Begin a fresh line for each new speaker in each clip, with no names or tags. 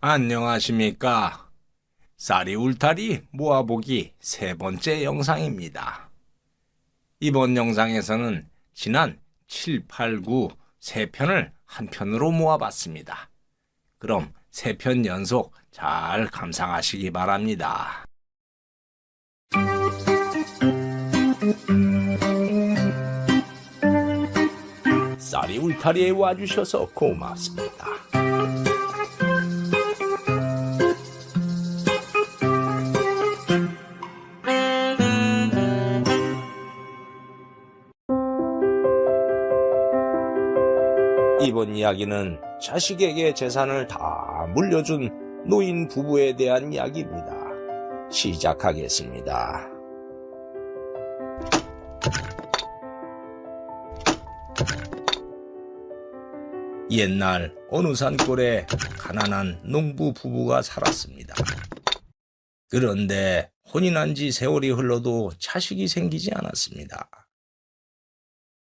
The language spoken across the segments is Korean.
안녕하십니까. 쌀이 울타리 모아보기 세 번째 영상입니다. 이번 영상에서는 지난 7, 8, 9 세 편을 한 편으로 모아봤습니다. 그럼 세 편 연속 잘 감상하시기 바랍니다. 쌀이 울타리에 와주셔서 고맙습니다. 이번 이야기는 자식에게 재산을 다 물려준 노인 부부에 대한 이야기입니다. 시작하겠습니다. 옛날 어느 산골에 가난한 농부 부부가 살았습니다. 그런데 혼인한 지 세월이 흘러도 자식이 생기지 않았습니다.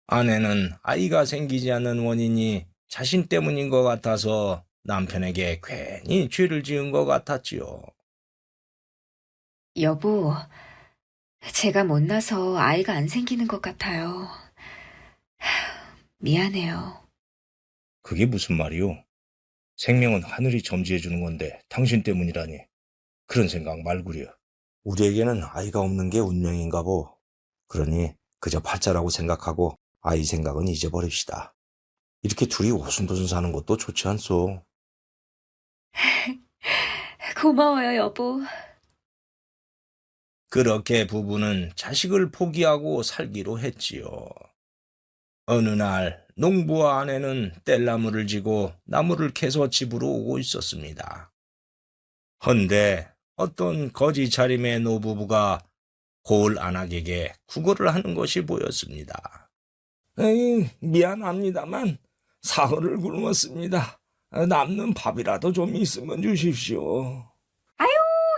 아내는 아이가 생기지 않는 원인이 자신 때문인 것 같아서 남편에게 괜히 죄를 지은 것 같았지요.
여보, 제가 못나서 아이가 안 생기는 것 같아요. 미안해요.
그게 무슨 말이오? 생명은 하늘이 점지해주는 건데 당신 때문이라니. 그런 생각 말구려. 우리에게는 아이가 없는 게 운명인가 보. 그러니 그저 팔자라고 생각하고 아이 생각은 잊어버립시다. 이렇게 둘이 오순도순 사는 것도 좋지 않소.
고마워요, 여보.
그렇게 부부는 자식을 포기하고 살기로 했지요. 어느 날 농부와 아내는 뗄나무를 지고 나무를 캐서 집으로 오고 있었습니다. 헌데 어떤 거지 차림의 노부부가 고을 안악에게 구걸을 하는 것이 보였습니다. 에이, 미안합니다만 사흘을 굶었습니다. 남는 밥이라도 좀 있으면 주십시오.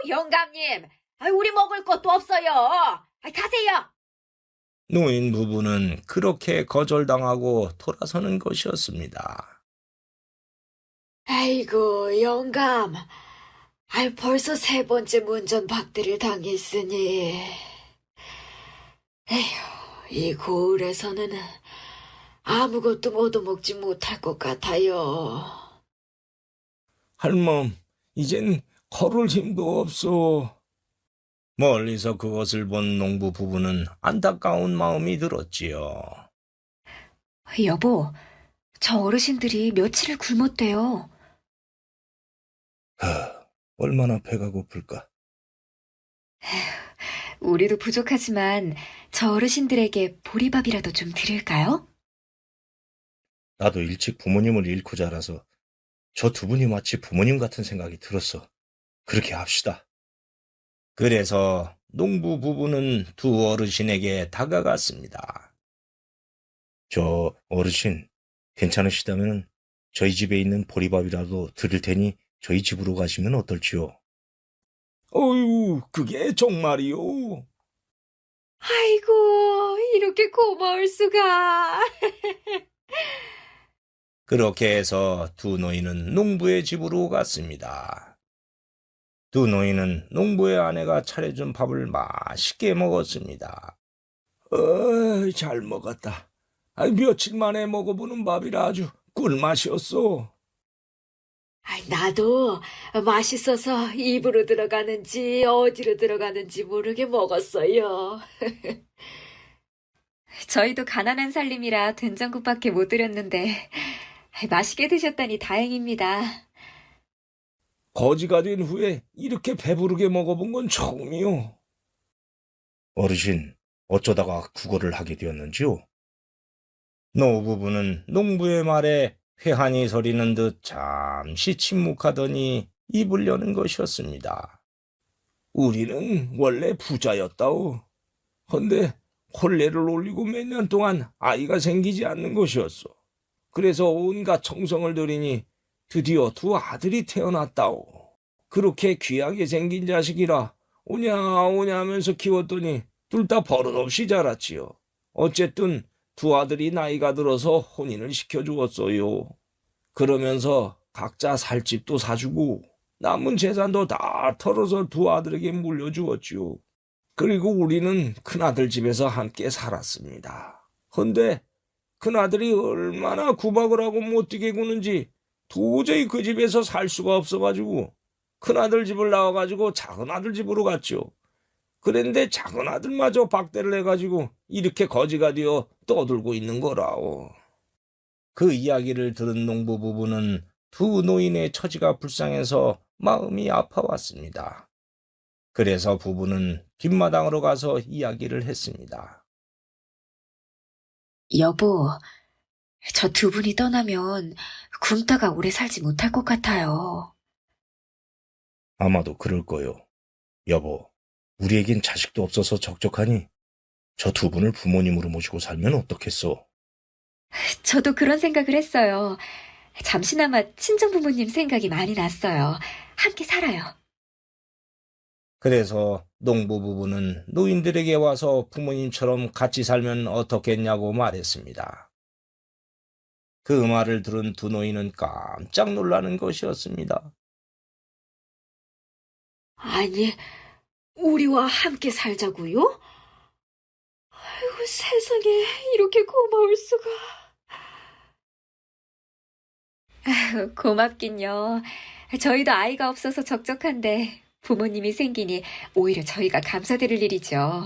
영감님, 우리 먹을 것도 없어요. 가세요.
노인 부부는 그렇게 거절당하고 돌아서는 것이었습니다.
아이고, 영감. 벌써 세 번째 문전박대를 당했으니. 에휴, 이 고을에서는 아무것도 얻어먹지 못할 것 같아요.
할멈, 이젠 걸을 힘도 없소. 멀리서 그것을 본 농부 부부는 안타까운 마음이 들었지요.
여보, 저 어르신들이 며칠을 굶었대요.
얼마나 배가 고플까?
우리도 부족하지만 저 어르신들에게 보리밥이라도 좀 드릴까요?
나도 일찍 부모님을 잃고 자라서 저 두 분이 마치 부모님 같은 생각이 들었어. 그렇게 합시다. 그래서 농부 부부는 두 어르신에게 다가갔습니다. 저 어르신, 괜찮으시다면 저희 집에 있는 보리밥이라도 드릴 테니 저희 집으로 가시면 어떨지요? 어휴, 그게 정말이요?
아이고, 이렇게 고마울 수가.
그렇게 해서 두 노인은 농부의 집으로 갔습니다. 두 노인은 농부의 아내가 차려준 밥을 맛있게 먹었습니다. 잘 먹었다. 며칠 만에 먹어보는 밥이라 아주 꿀맛이었어.
나도 맛있어서 입으로 들어가는지 어디로 들어가는지 모르게 먹었어요. 저희도 가난한 살림이라 된장국밖에 못 드렸는데 맛있게 드셨다니 다행입니다.
거지가 된 후에 이렇게 배부르게 먹어본 건 처음이요. 어르신, 어쩌다가 구걸을 하게 되었는지요? 노부부는 농부의 말에 회한이 서리는 듯 잠시 침묵하더니 입을 여는 것이었습니다. 우리는 원래 부자였다오. 헌데 혼례를 올리고 몇 년 동안 아이가 생기지 않는 것이었소. 그래서 온갖 정성을 들이니 드디어 두 아들이 태어났다오. 그렇게 귀하게 생긴 자식이라 오냐 오냐 하면서 키웠더니 둘 다 버릇없이 자랐지요. 어쨌든 두 아들이 나이가 들어서 혼인을 시켜주었어요. 그러면서 각자 살 집도 사주고 남은 재산도 다 털어서 두 아들에게 물려주었지요. 그리고 우리는 큰아들 집에서 함께 살았습니다. 헌데 큰아들이 얼마나 구박을 하고 못 뛰게 구는지 도저히 그 집에서 살 수가 없어가지고 큰아들 집을 나와가지고 작은아들 집으로 갔죠. 그런데 작은아들마저 박대를 해가지고 이렇게 거지가 되어 떠들고 있는 거라오. 그 이야기를 들은 농부 부부는 두 노인의 처지가 불쌍해서 마음이 아파왔습니다. 그래서 부부는 뒷마당으로 가서 이야기를 했습니다.
여보, 저 두 분이 떠나면 굶다가 오래 살지 못할 것 같아요.
아마도 그럴 거요. 여보, 우리에겐 자식도 없어서 적적하니 저 두 분을 부모님으로 모시고 살면 어떻겠소?
저도 그런 생각을 했어요. 잠시나마 친정부모님 생각이 많이 났어요. 함께 살아요.
그래서 농부 부부는 노인들에게 와서 부모님처럼 같이 살면 어떻겠냐고 말했습니다. 그 말을 들은 두 노인은 깜짝 놀라는 것이었습니다.
아니, 우리와 함께 살자고요? 아이고, 세상에 이렇게 고마울 수가. 고맙긴요. 저희도 아이가 없어서 적적한데 부모님이 생기니 오히려 저희가 감사드릴 일이죠.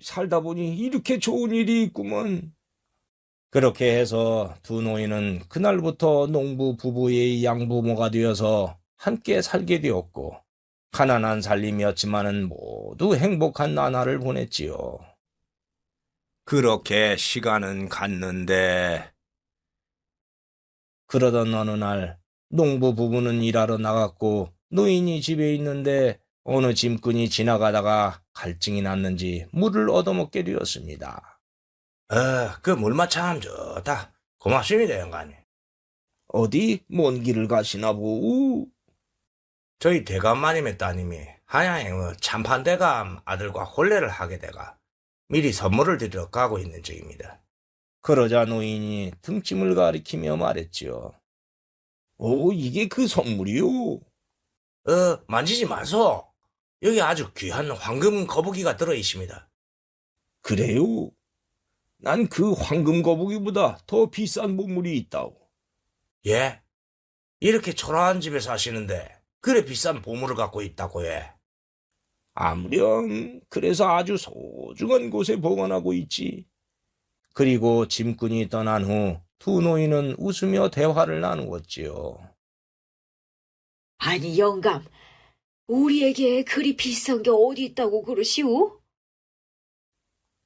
살다 보니 이렇게 좋은 일이 있구먼. 그렇게 해서 두 노인은 그날부터 농부 부부의 양부모가 되어서 함께 살게 되었고, 가난한 살림이었지만은 모두 행복한 나날을 보냈지요. 그렇게 시간은 갔는데, 그러던 어느 날 농부 부부는 일하러 나갔고 노인이 집에 있는데 어느 짐꾼이 지나가다가 갈증이 났는지 물을 얻어먹게 되었습니다. 그 물맛 참 좋다. 고맙습니다, 영감님. 어디 먼 길을 가시나 보우? 저희 대감마님의 따님이 한양에 참판대감 아들과 혼례를 하게 돼가 미리 선물을 드리러 가고 있는 중입니다. 그러자 노인이 등짐을 가리키며 말했지요. 오, 이게 그 선물이요? 만지지 마소. 여기 아주 귀한 황금 거북이가 들어있습니다. 그래요? 난 그 황금 거북이보다 더 비싼 보물이 있다오. 예? 이렇게 초라한 집에 사시는데 그래 비싼 보물을 갖고 있다고 해. 아무렴 그래서 아주 소중한 곳에 보관하고 있지. 그리고 짐꾼이 떠난 후 두 노인은 웃으며 대화를 나누었지요.
아니, 영감, 우리에게 그리 비싼 게 어디 있다고 그러시오?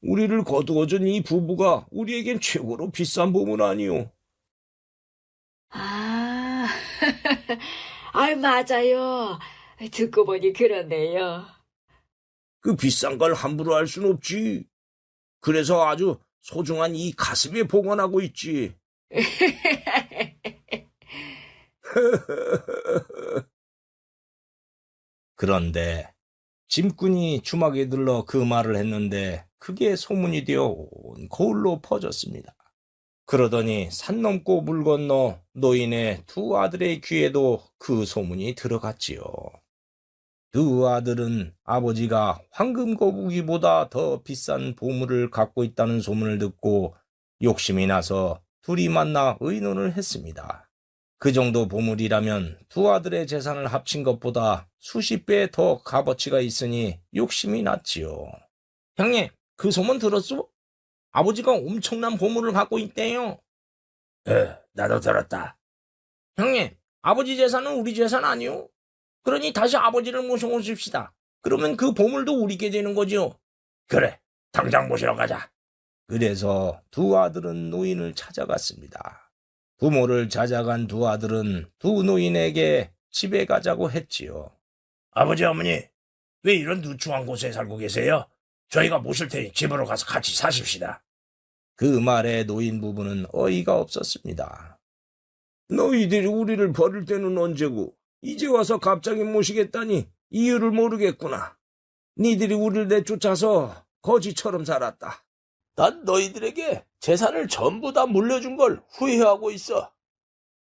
우리를 거두어준 이 부부가 우리에겐 최고로 비싼 보물 아니오.
아, 맞아요. 듣고 보니 그러네요.
그 비싼 걸 함부로 할 순 없지. 그래서 아주 소중한 이 가슴에 보관하고 있지. 그런데 짐꾼이 주막에 들러 그 말을 했는데 그게 소문이 되어 온 거울로 퍼졌습니다. 그러더니 산 넘고 물 건너 노인의 두 아들의 귀에도 그 소문이 들어갔지요. 두 아들은 아버지가 황금거북이보다 더 비싼 보물을 갖고 있다는 소문을 듣고 욕심이 나서 둘이 만나 의논을 했습니다. 그 정도 보물이라면 두 아들의 재산을 합친 것보다 수십 배 더 값어치가 있으니 욕심이 났지요. 형님, 그 소문 들었소? 아버지가 엄청난 보물을 갖고 있대요. 나도 들었다. 형님, 아버지 재산은 우리 재산 아니오? 그러니 다시 아버지를 모셔오십시다. 그러면 그 보물도 우리게 되는 거지요. 그래, 당장 모시러 가자. 그래서 두 아들은 노인을 찾아갔습니다. 부모를 찾아간 두 아들은 두 노인에게 집에 가자고 했지요. 아버지, 어머니, 왜 이런 누추한 곳에 살고 계세요? 저희가 모실 테니 집으로 가서 같이 사십시다. 그 말에 노인 부부는 어이가 없었습니다. 너희들이 우리를 버릴 때는 언제고 이제 와서 갑자기 모시겠다니 이유를 모르겠구나. 니들이 우리를 내쫓아서 거지처럼 살았다. 난 너희들에게 재산을 전부 다 물려준 걸 후회하고 있어.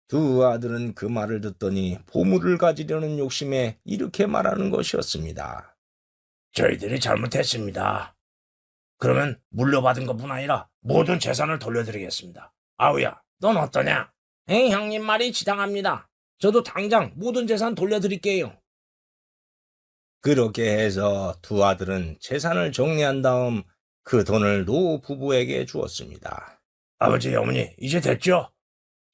두 아들은 그 말을 듣더니 보물을 가지려는 욕심에 이렇게 말하는 것이었습니다. 저희들이 잘못했습니다. 그러면 물려받은 것뿐 아니라 모든 재산을 돌려드리겠습니다. 아우야, 넌 어떠냐? 형님 말이 지당합니다. 저도 당장 모든 재산 돌려드릴게요. 그렇게 해서 두 아들은 재산을 정리한 다음 그 돈을 노 부부에게 주었습니다. 아버지, 어머니, 이제 됐죠?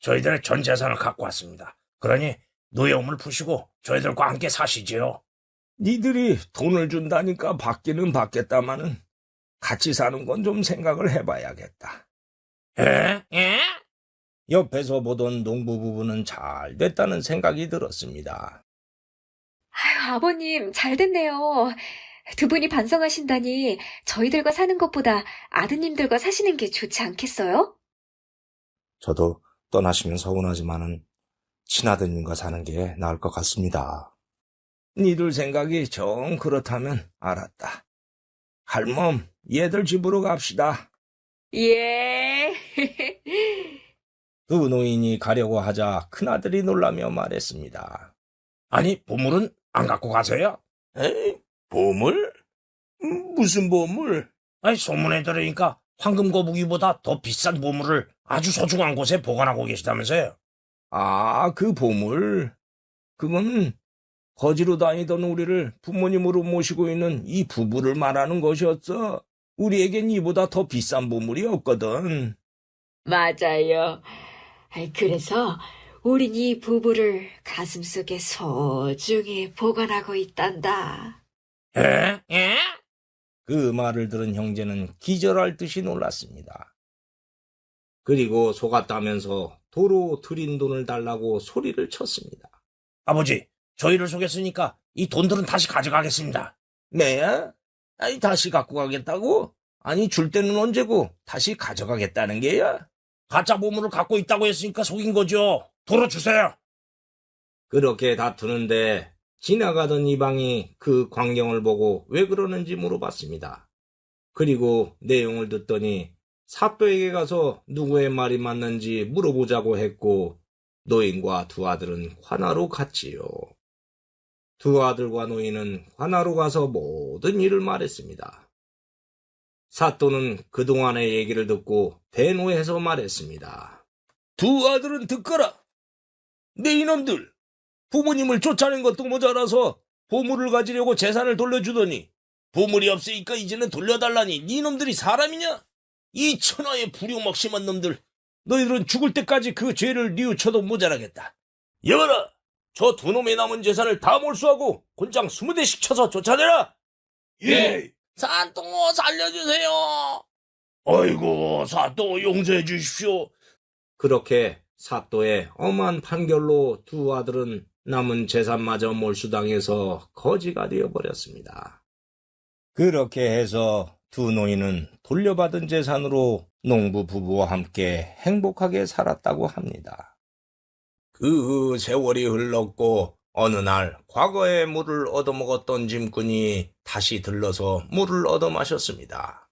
저희들의 전 재산을 갖고 왔습니다. 그러니 노여움을 푸시고 저희들과 함께 사시지요. 니들이 돈을 준다니까 받기는 받겠다마는 같이 사는 건 좀 생각을 해봐야겠다. 에? 옆에서 보던 농부 부부는 잘 됐다는 생각이 들었습니다.
아유, 아버님, 잘 됐네요. 두 분이 반성하신다니 저희들과 사는 것보다 아드님들과 사시는 게 좋지 않겠어요?
저도 떠나시면 서운하지만은 친아드님과 사는 게 나을 것 같습니다. 니들 생각이 정 그렇다면 알았다. 할멈, 얘들 집으로 갑시다.
예.
두 노인이 가려고 하자 큰아들이 놀라며 말했습니다. 아니, 보물은 안 갖고 가세요? 에이, 보물? 무슨 보물? 아니, 소문에 들으니까 황금 거북이보다 더 비싼 보물을 아주 소중한 곳에 보관하고 계시다면서요? 아, 그 보물? 그건 거지로 다니던 우리를 부모님으로 모시고 있는 이 부부를 말하는 것이었어. 우리에겐 이보다 더 비싼 보물이 없거든.
맞아요. 그래서 우린 이 부부를 가슴속에 소중히 보관하고 있단다.
에? 그 말을 들은 형제는 기절할 듯이 놀랐습니다. 그리고 속았다면서 도로 들인 돈을 달라고 소리를 쳤습니다. 아버지, 저희를 속였으니까 이 돈들은 다시 가져가겠습니다. 네? 아니, 다시 갖고 가겠다고? 아니, 줄 때는 언제고 다시 가져가겠다는 게야? 가짜 보물을 갖고 있다고 했으니까 속인 거죠. 돌아주세요. 그렇게 다투는데 지나가던 이방이 그 광경을 보고 왜 그러는지 물어봤습니다. 그리고 내용을 듣더니 사또에게 가서 누구의 말이 맞는지 물어보자고 했고 노인과 두 아들은 관하로 갔지요. 두 아들과 노인은 관하로 가서 모든 일을 말했습니다. 사또는 그동안의 얘기를 듣고 대노해서 말했습니다. 두 아들은 듣거라. 내 이놈들, 부모님을 쫓아낸 것도 모자라서 보물을 가지려고 재산을 돌려주더니 보물이 없으니까 이제는 돌려달라니 네 놈들이 사람이냐? 이 천하의 불효먹심한 놈들, 너희들은 죽을 때까지 그 죄를 뉘우쳐도 모자라겠다. 여봐라, 저 두 놈의 남은 재산을 다 몰수하고 곤장 20대씩 쳐서 쫓아내라. 예, 사또 살려주세요. 아이고, 사또 용서해 주십시오. 그렇게 사또의 엄한 판결로 두 아들은 남은 재산마저 몰수당해서 거지가 되어버렸습니다. 그렇게 해서 두 노인은 돌려받은 재산으로 농부 부부와 함께 행복하게 살았다고 합니다. 그 세월이 흘렀고 어느 날 과거에 물을 얻어먹었던 짐꾼이 다시 들러서 물을 얻어 마셨습니다.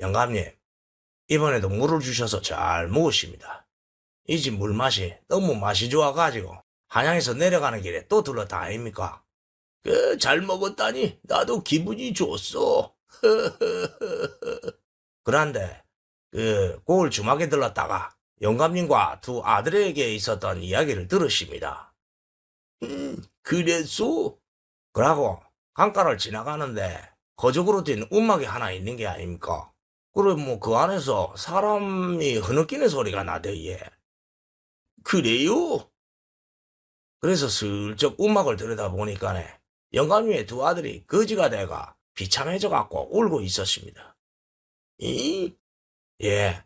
영감님, 이번에도 물을 주셔서 잘 먹었습니다. 이 집 물맛이 너무 맛이 좋아가지고 한양에서 내려가는 길에 또 들렀다 아닙니까? 잘 먹었다니 나도 기분이 좋소. 그런데 고을 주막에 들렀다가 영감님과 두 아들에게 있었던 이야기를 들으십니다. 그랬소? 그러고 강가를 지나가는데 거적으로 된 움막이 하나 있는 게 아닙니까? 그럼 그 안에서 사람이 흐느끼는 소리가 나대예. 그래요? 그래서 슬쩍 움막을 들여다보니까네 영감님의 두 아들이 거지가 돼가 비참해져갖고 울고 있었습니다. 예,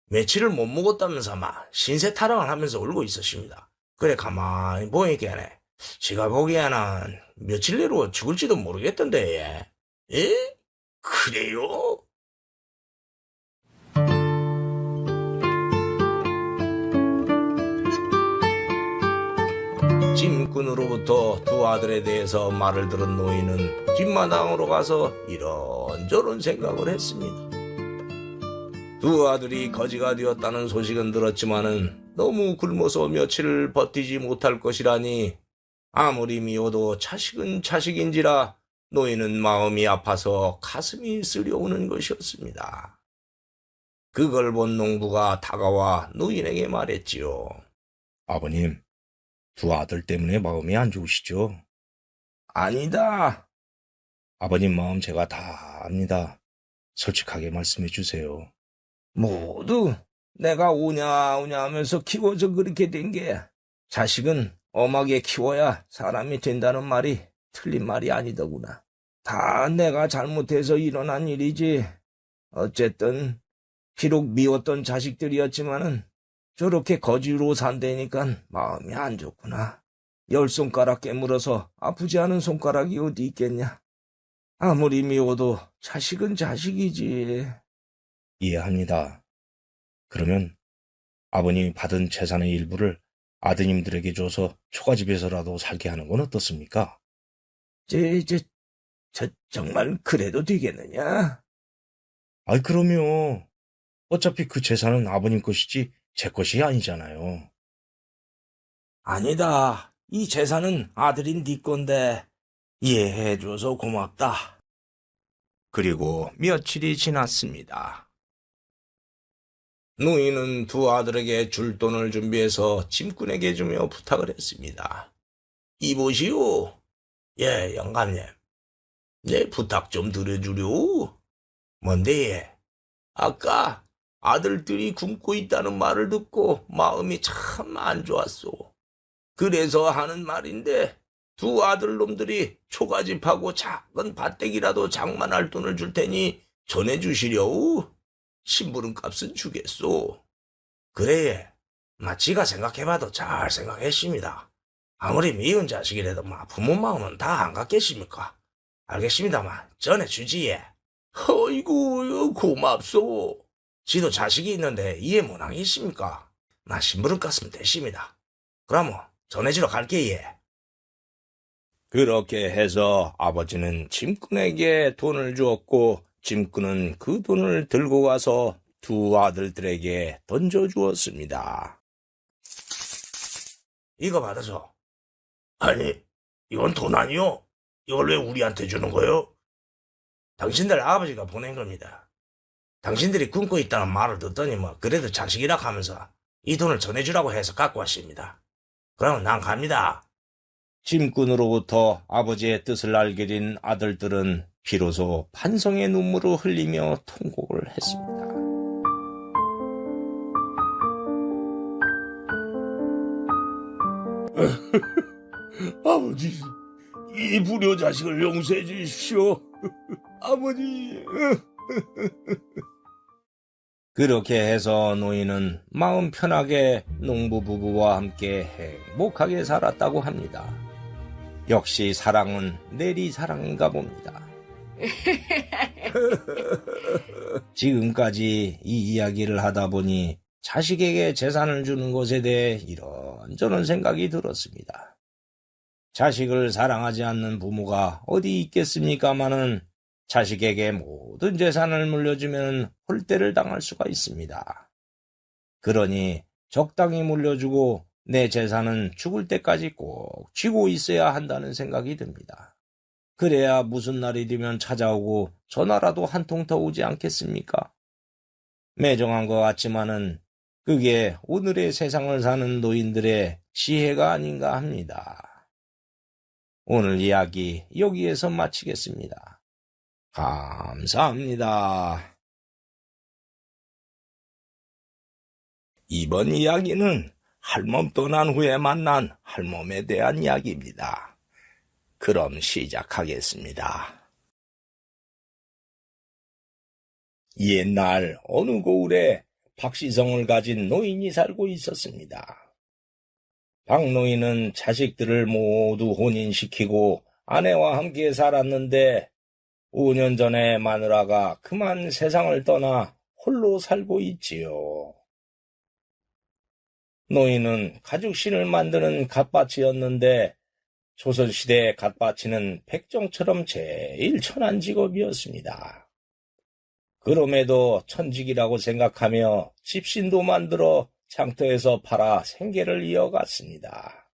며칠을 못 먹었다면서만 신세 타령을 하면서 울고 있었습니다. 그래 가만히 보니까네 제가 보기에는 며칠 내로 죽을지도 모르겠던데. 예? 그래요? 짐꾼으로부터 두 아들에 대해서 말을 들은 노인은 뒷마당으로 가서 이런저런 생각을 했습니다. 두 아들이 거지가 되었다는 소식은 들었지만은 너무 굶어서 며칠을 버티지 못할 것이라니 아무리 미워도 자식은 자식인지라 노인은 마음이 아파서 가슴이 쓰려오는 것이었습니다. 그걸 본 농부가 다가와 노인에게 말했지요. 아버님, 두 아들 때문에 마음이 안 좋으시죠? 아니다. 아버님 마음 제가 다 압니다. 솔직하게 말씀해 주세요. 모두 내가 오냐 오냐 하면서 키워서 그렇게 된 게 자식은 엄하게 키워야 사람이 된다는 말이 틀린 말이 아니더구나. 다 내가 잘못해서 일어난 일이지. 어쨌든 비록 미웠던 자식들이었지만은 저렇게 거지로 산다니까 마음이 안 좋구나. 10손가락 깨물어서 아프지 않은 손가락이 어디 있겠냐. 아무리 미워도 자식은 자식이지. 이해합니다. 그러면 아버님이 받은 재산의 일부를 아드님들에게 줘서 초가집에서라도 살게 하는 건 어떻습니까? 정말 그래도 되겠느냐? 아이, 그럼요. 어차피 그 재산은 아버님 것이지 제 것이 아니잖아요. 아니다. 이 재산은 아들인 네 건데 이해해줘서 고맙다. 그리고 며칠이 지났습니다. 노인은 두 아들에게 줄 돈을 준비해서 짐꾼에게 주며 부탁을 했습니다. 이보시오. 예, 영감님. 내 부탁 좀 들어주려. 뭔데? 아까 아들들이 굶고 있다는 말을 듣고 마음이 참 안 좋았소. 그래서 하는 말인데 두 아들놈들이 초가집하고 작은 밭대기라도 장만할 돈을 줄 테니 전해주시려우. 심부름 값은 주겠소. 그래, 지가 생각해봐도 잘 생각했습니다. 아무리 미운 자식이라도 부모 마음은 다 안 갖겠습니까? 알겠습니다만 전해주지예. 어이구, 고맙소. 지도 자식이 있는데 이해 못하겠습니까? 심부름 값은 됐습니다. 그럼 전해주러 갈게, 예. 그렇게 해서 아버지는 짐꾼에게 돈을 주었고 짐꾼은 그 돈을 들고 가서 두 아들들에게 던져주었습니다. 이거 받아서. 아니, 이건 돈 아니요? 이걸 왜 우리한테 주는 거요? 당신들 아버지가 보낸 겁니다. 당신들이 굶고 있다는 말을 듣더니 그래도 자식이라 하면서 이 돈을 전해주라고 해서 갖고 왔습니다. 그럼 난 갑니다. 짐꾼으로부터 아버지의 뜻을 알게 된 아들들은 비로소 반성의 눈물을 흘리며 통곡을 했습니다. 아버지, 이 불효자식을 용서해 주십시오. 아버지. 그렇게 해서 노인은 마음 편하게 농부 부부와 함께 행복하게 살았다고 합니다. 역시 사랑은 내리 사랑인가 봅니다. 지금까지 이 이야기를 하다 보니 자식에게 재산을 주는 것에 대해 이런저런 생각이 들었습니다. 자식을 사랑하지 않는 부모가 어디 있겠습니까마는 자식에게 모든 재산을 물려주면 홀대를 당할 수가 있습니다. 그러니 적당히 물려주고 내 재산은 죽을 때까지 꼭 쥐고 있어야 한다는 생각이 듭니다. 그래야 무슨 날이 되면 찾아오고 전화라도 한 통 더 오지 않겠습니까? 매정한 것 같지만은 그게 오늘의 세상을 사는 노인들의 지혜가 아닌가 합니다. 오늘 이야기 여기에서 마치겠습니다. 감사합니다. 이번 이야기는 할멈 떠난 후에 만난 할멈에 대한 이야기입니다. 그럼 시작하겠습니다. 옛날 어느 고을에 박시성을 가진 노인이 살고 있었습니다. 박노인은 자식들을 모두 혼인시키고 아내와 함께 살았는데 5년 전에 마누라가 그만 세상을 떠나 홀로 살고 있지요. 노인은 가죽신을 만드는 갓바치였는데 조선시대의 갓바치는 백정처럼 제일 천한 직업이었습니다. 그럼에도 천직이라고 생각하며 집신도 만들어 장터에서 팔아 생계를 이어갔습니다.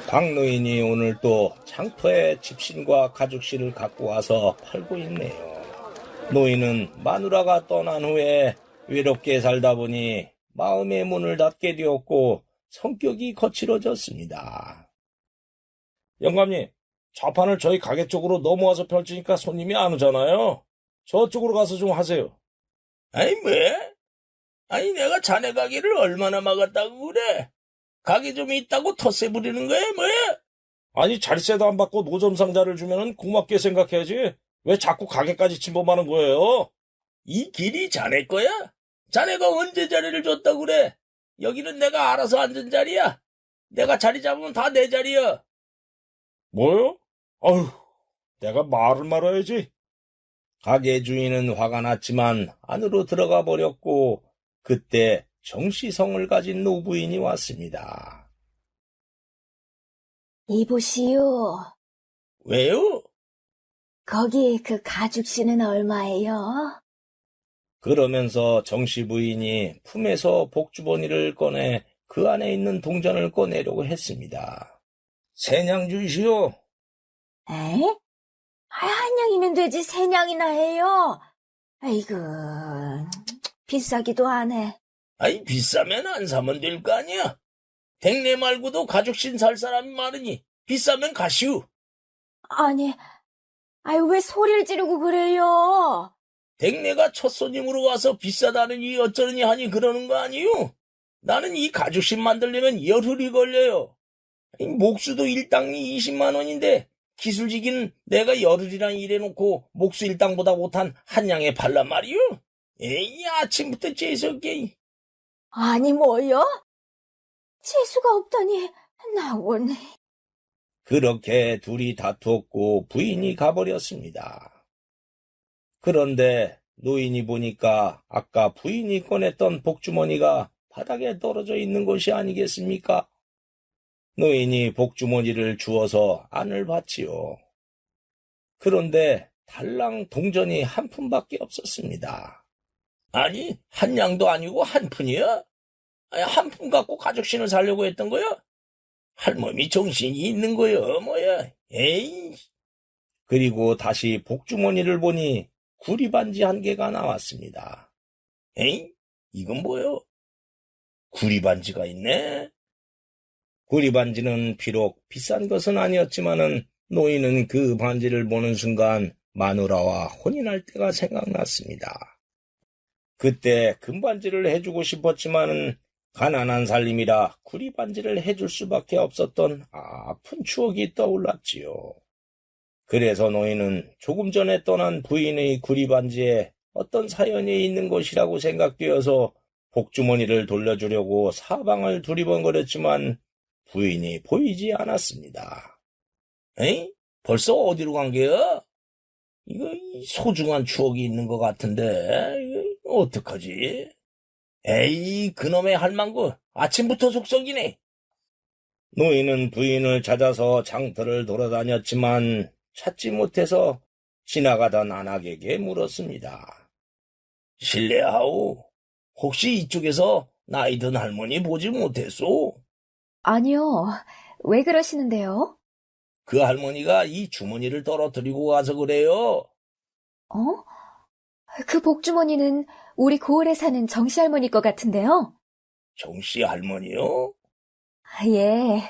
박노인이 오늘 또 장터에 집신과 가죽신을 갖고 와서 팔고 있네요. 노인은 마누라가 떠난 후에 외롭게 살다 보니 마음의 문을 닫게 되었고 성격이 거칠어졌습니다. 영감님, 좌판을 저희 가게 쪽으로 넘어와서 펼치니까 손님이 안 오잖아요. 저쪽으로 가서 좀 하세요. 아니 왜? 아니 내가 자네 가게를 얼마나 막았다고 그래? 가게 좀 있다고 텃세 부리는 거야 뭐야? 아니 자리세도 안 받고 노점 상자를 주면은 고맙게 생각해야지. 왜 자꾸 가게까지 침범하는 거예요? 이 길이 자네 거야? 자네가 언제 자리를 줬다고 그래? 여기는 내가 알아서 앉은 자리야. 내가 자리 잡으면 다 내 자리야. 뭐요? 아휴, 내가 말을 말아야지. 가게 주인은 화가 났지만 안으로 들어가 버렸고 그때 정시성을 가진 노부인이 왔습니다.
이보시오.
왜요?
거기 그 가죽신은 얼마예요?
그러면서 정씨 부인이 품에서 복주머니를 꺼내 그 안에 있는 동전을 꺼내려고 했습니다. 세냥 주시오.
에? 한 냥이면 되지 세 냥이나 해요. 아이고, 비싸기도 하네.
아이 비싸면 안 사면 될 거 아니야. 댁내 말고도 가죽신 살 사람이 많으니 비싸면 가시오.
아니, 아유 왜 소리를 지르고 그래요?
댁내가 첫 손님으로 와서 비싸다느니 어쩌느니 하니 그러는 거 아니요? 나는 이 가죽신 만들려면 열흘이 걸려요. 목수도 일당이 20만 원인데 기술직인 내가 열흘이랑 일해놓고 목수 일당보다 못한 한 양에 팔란 말이요? 에이 아침부터 재수없게.
아니 뭐요? 재수가 없다니 나원.
그렇게 둘이 다투었고 부인이 가버렸습니다. 그런데 노인이 보니까 아까 부인이 꺼냈던 복주머니가 바닥에 떨어져 있는 것이 아니겠습니까? 노인이 복주머니를 주워서 안을 봤지요. 그런데 달랑 동전이 한 푼밖에 없었습니다. 아니, 한 양도 아니고 한 푼이야? 아니, 한 푼 갖고 가죽신을 사려고 했던 거야? 할머니 정신이 있는 거야, 뭐야? 에이. 그리고 다시 복주머니를 보니 구리반지 한 개가 나왔습니다. 에이? 이건 뭐요? 구리반지가 있네? 구리반지는 비록 비싼 것은 아니었지만은 노인은 그 반지를 보는 순간 마누라와 혼인할 때가 생각났습니다. 그때 금반지를 해주고 싶었지만은 가난한 살림이라 구리반지를 해줄 수밖에 없었던 아픈 추억이 떠올랐지요. 그래서 노인은 조금 전에 떠난 부인의 구리반지에 어떤 사연이 있는 것이라고 생각되어서 복주머니를 돌려주려고 사방을 두리번거렸지만 부인이 보이지 않았습니다. 에이? 벌써 어디로 간 게야? 이거 소중한 추억이 있는 것 같은데 이거 어떡하지? 에이 그놈의 할망구 아침부터 속썩이네. 노인은 부인을 찾아서 장터를 돌아다녔지만 찾지 못해서 지나가던 안악에게 물었습니다. 실례하오. 혹시 이쪽에서 나이 든 할머니 보지 못했소?
아니요. 왜 그러시는데요?
그 할머니가 이 주머니를 떨어뜨리고 가서 그래요.
어? 그 복주머니는 우리 고을에 사는 정씨 할머니 것 같은데요?
정씨 할머니요?
예.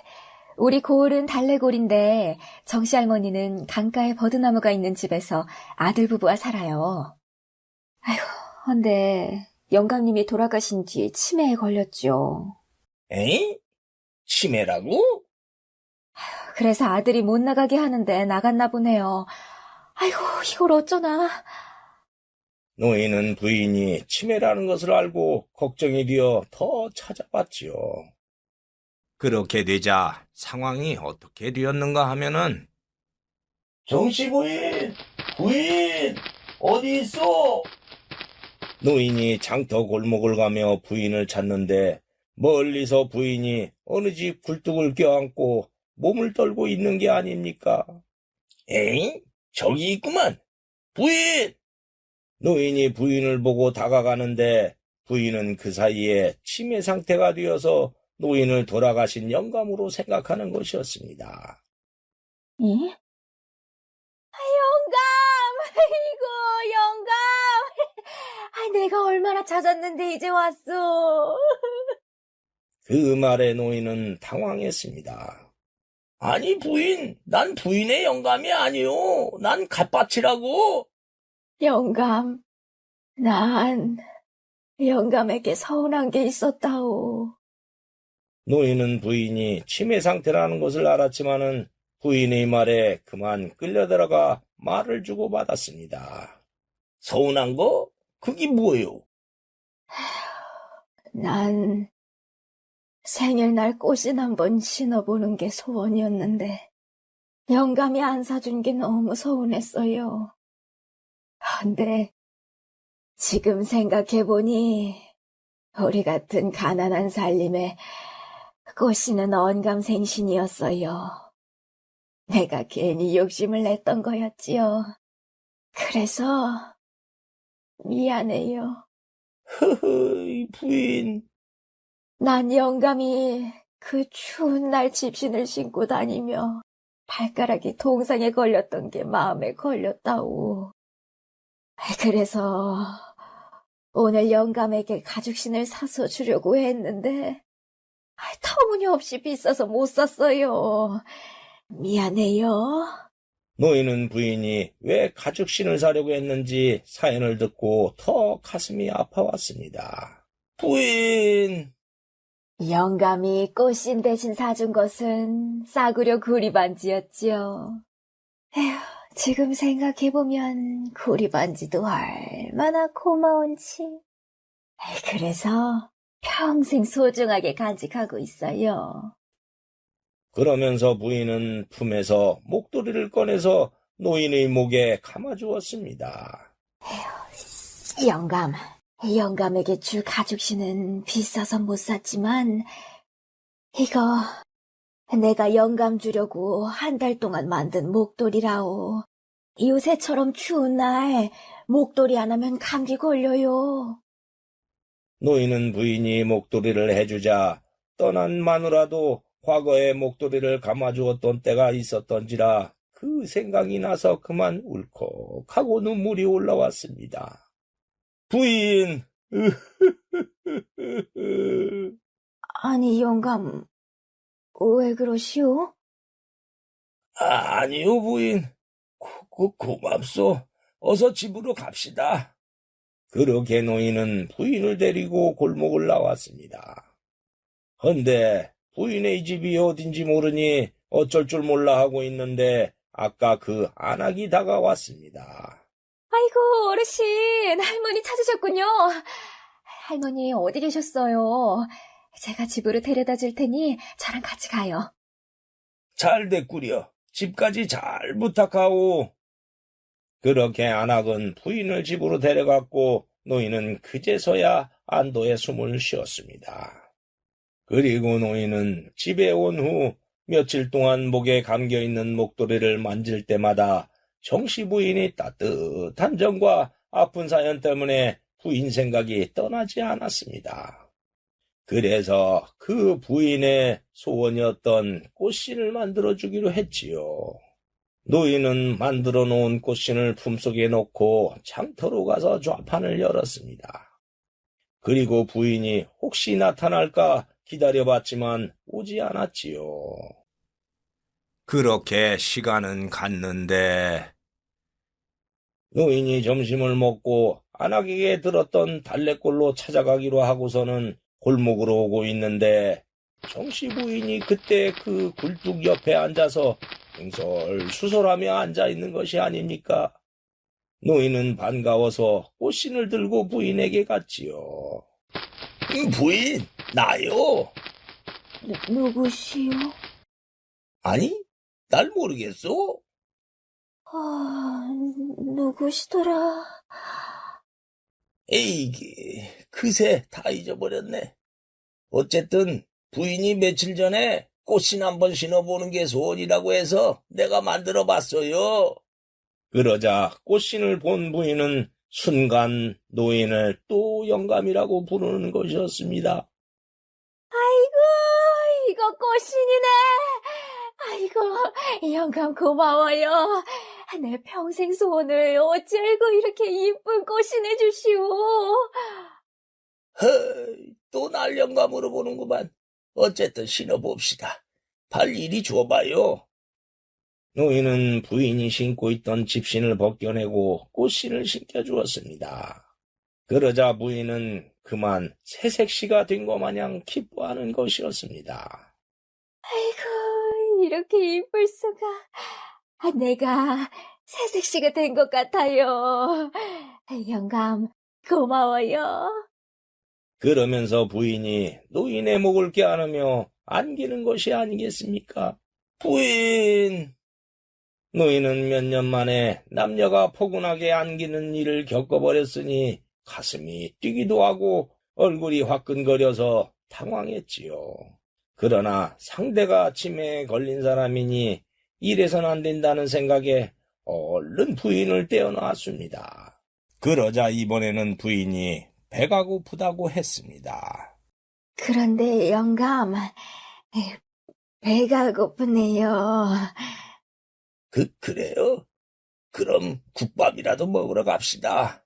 우리 고을은 달래골인데 정씨 할머니는 강가에 버드나무가 있는 집에서 아들 부부와 살아요. 아휴, 근데 영감님이 돌아가신 뒤 치매에 걸렸죠.
에이? 치매라고?
그래서 아들이 못 나가게 하는데 나갔나 보네요. 아이고, 이걸 어쩌나.
노인은 부인이 치매라는 것을 알고 걱정이 되어 더 찾아봤지요. 그렇게 되자 상황이 어떻게 되었는가 하면은 정씨 부인! 부인! 어디 있어? 노인이 장터 골목을 가며 부인을 찾는데 멀리서 부인이 어느 집 굴뚝을 껴안고 몸을 떨고 있는 게 아닙니까? 에잉? 저기 있구만. 부인! 노인이 부인을 보고 다가가는데 부인은 그 사이에 치매 상태가 되어서 노인을 돌아가신 영감으로 생각하는 것이었습니다.
예? 영감! 아이고, 영감! 내가 얼마나 찾았는데 이제 왔어.
그 말에 노인은 당황했습니다. 아니 부인, 난 부인의 영감이 아니오. 난 갓밭이라고.
영감, 난 영감에게 서운한 게 있었다오.
노인은 부인이 치매 상태라는 것을 알았지만은 부인의 말에 그만 끌려들어가 말을 주고받았습니다. 서운한 거? 그게 뭐예요?
난 생일날 꽃신 한번 신어보는 게 소원이었는데 영감이 안 사준 게 너무 서운했어요. 근데 지금 생각해보니 우리 같은 가난한 살림에 꽃신은 언감생신이었어요. 내가 괜히 욕심을 냈던 거였지요. 그래서 미안해요.
흐흐, 부인.
난 영감이 그 추운 날 집신을 신고 다니며 발가락이 동상에 걸렸던 게 마음에 걸렸다오. 그래서 오늘 영감에게 가죽신을 사서 주려고 했는데 터무니없이 비싸서 못 샀어요. 미안해요.
노인은 부인이 왜 가죽신을 사려고 했는지 사연을 듣고 더 가슴이 아파왔습니다. 부인!
영감이 꽃신 대신 사준 것은 싸구려 구리반지였지요. 에휴, 지금 생각해보면 구리반지도 얼마나 고마운지. 그래서 평생 소중하게 간직하고 있어요.
그러면서 부인은 품에서 목도리를 꺼내서 노인의 목에 감아주었습니다.
영감에게 줄 가죽신은 비싸서 못 샀지만 이거 내가 영감 주려고 한 달 동안 만든 목도리라오. 요새처럼 추운 날 목도리 안 하면 감기 걸려요.
노인은 부인이 목도리를 해주자 떠난 마누라도 과거에 목도리를 감아주었던 때가 있었던지라 그 생각이 나서 그만 울컥하고 눈물이 올라왔습니다. 부인!
아니, 영감, 왜 그러시오?
아니요, 부인. 고맙소. 어서 집으로 갑시다. 그렇게 노인은 부인을 데리고 골목을 나왔습니다. 헌데 부인의 집이 어딘지 모르니 어쩔 줄 몰라 하고 있는데 아까 그 안악이 다가왔습니다.
아이고, 어르신, 할머니 찾으셨군요. 할머니 어디 계셨어요? 제가 집으로 데려다 줄 테니 저랑 같이 가요.
잘 됐구려. 집까지 잘 부탁하오. 그렇게 안악은 부인을 집으로 데려갔고 노인은 그제서야 안도의 숨을 쉬었습니다. 그리고 노인은 집에 온 후 며칠 동안 목에 감겨있는 목도리를 만질 때마다 정씨 부인이 따뜻한 정과 아픈 사연 때문에 부인 생각이 떠나지 않았습니다. 그래서 그 부인의 소원이었던 꽃신을 만들어주기로 했지요. 노인은 만들어 놓은 꽃신을 품속에 넣고 장터로 가서 좌판을 열었습니다. 그리고 부인이 혹시 나타날까 기다려봤지만 오지 않았지요. 그렇게 시간은 갔는데 노인이 점심을 먹고 안악에게 들었던 달래골로 찾아가기로 하고서는 골목으로 오고 있는데 정씨 부인이 그때 그 굴뚝 옆에 앉아서 횡설수설하며 앉아있는 것이 아닙니까? 노인은 반가워서 꽃신을 들고 부인에게 갔지요. 부인, 나요.
누구시오?
아니, 날 모르겠어?
누구시더라?
에이기, 그새 다 잊어버렸네. 어쨌든 부인이 며칠 전에 꽃신 한번 신어보는 게 소원이라고 해서 내가 만들어 봤어요. 그러자 꽃신을 본 부인은 순간 노인을 또 영감이라고 부르는 것이었습니다.
아이고, 이거 꽃신이네. 아이고, 영감 고마워요. 내 평생 소원을 어찌알고 이렇게 이쁜 꽃신을 주시오.
허이, 또 날 영감으로 보는구만. 어쨌든 신어봅시다. 발 이리 줘봐요. 노인은 부인이 신고 있던 집신을 벗겨내고 꽃신을 신겨주었습니다. 그러자 부인은 그만 새색시가 된 것 마냥 기뻐하는 것이었습니다.
아이고, 이렇게 이쁠 수가. 내가 새색시가 된 것 같아요. 영감, 고마워요.
그러면서 부인이 노인의 목을 껴안으며 안기는 것이 아니겠습니까? 부인! 노인은 몇 년 만에 남녀가 포근하게 안기는 일을 겪어버렸으니 가슴이 뛰기도 하고 얼굴이 화끈거려서 당황했지요. 그러나 상대가 치매에 걸린 사람이니 이래선 안 된다는 생각에 얼른 부인을 떼어놨습니다. 그러자 이번에는 부인이 배가 고프다고 했습니다.
그런데 영감, 배가 고프네요.
그래요? 그럼 국밥이라도 먹으러 갑시다.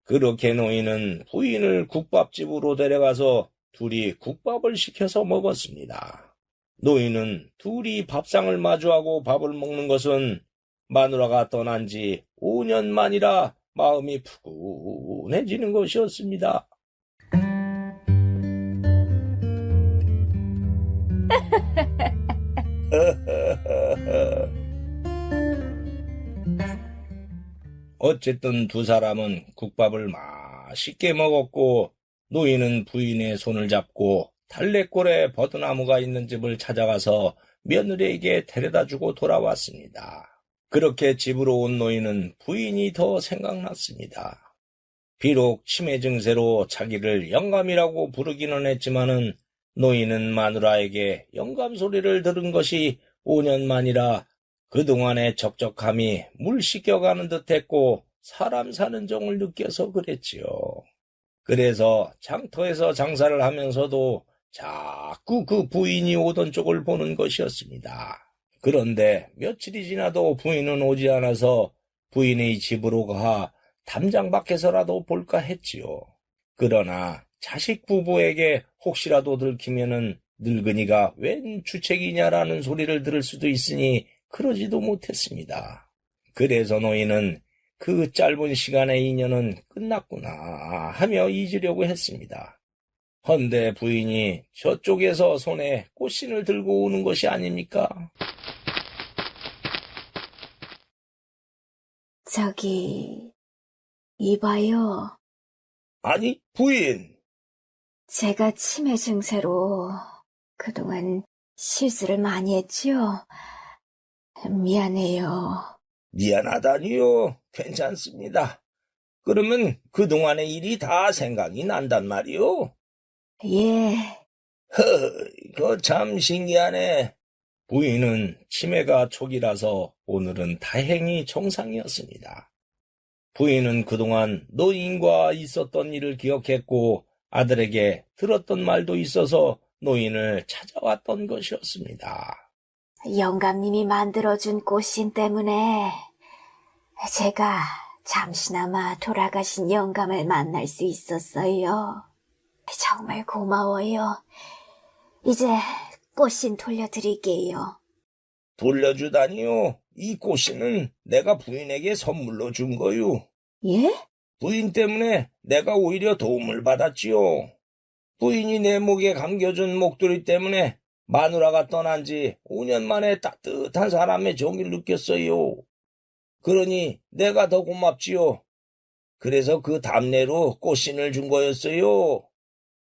그렇게 노인은 부인을 국밥집으로 데려가서 둘이 국밥을 시켜서 먹었습니다. 노인은 둘이 밥상을 마주하고 밥을 먹는 것은 마누라가 떠난 지 5년 만이라 마음이 푸근해지는 것이었습니다. 어쨌든 두 사람은 국밥을 맛있게 먹었고 노인은 부인의 손을 잡고 달래골에 버드나무가 있는 집을 찾아가서 며느리에게 데려다주고 돌아왔습니다. 그렇게 집으로 온 노인은 부인이 더 생각났습니다. 비록 치매 증세로 자기를 영감이라고 부르기는 했지만은 노인은 마누라에게 영감 소리를 들은 것이 5년 만이라 그동안의 적적함이 물 씻겨가는 듯했고 사람 사는 정을 느껴서 그랬지요. 그래서 장터에서 장사를 하면서도 자꾸 그 부인이 오던 쪽을 보는 것이었습니다. 그런데 며칠이 지나도 부인은 오지 않아서 부인의 집으로 가 담장 밖에서라도 볼까 했지요. 그러나 자식 부부에게 혹시라도 들키면은 늙은이가 웬 주책이냐라는 소리를 들을 수도 있으니 그러지도 못했습니다. 그래서 노인은 그 짧은 시간의 인연은 끝났구나 하며 잊으려고 했습니다. 헌데 부인이 저쪽에서 손에 꽃신을 들고 오는 것이 아닙니까?
저기, 이봐요.
아니, 부인!
제가 치매 증세로 그동안 실수를 많이 했지요. 미안해요.
미안하다니요. 괜찮습니다. 그러면 그동안의 일이 다 생각이 난단 말이오?
예,
그거 참 신기하네. 부인은 치매가 초기라서 오늘은 다행히 정상이었습니다. 부인은 그동안 노인과 있었던 일을 기억했고 아들에게 들었던 말도 있어서 노인을 찾아왔던 것이었습니다.
영감님이 만들어준 꽃신 때문에 제가 잠시나마 돌아가신 영감을 만날 수 있었어요. 정말 고마워요. 이제 꽃신 돌려드릴게요.
돌려주다니요. 이 꽃신은 내가 부인에게 선물로 준 거요.
예?
부인 때문에 내가 오히려 도움을 받았지요. 부인이 내 목에 감겨준 목도리 때문에 마누라가 떠난 지 5년 만에 따뜻한 사람의 정을 느꼈어요. 그러니 내가 더 고맙지요. 그래서 그 답례로 꽃신을 준 거였어요.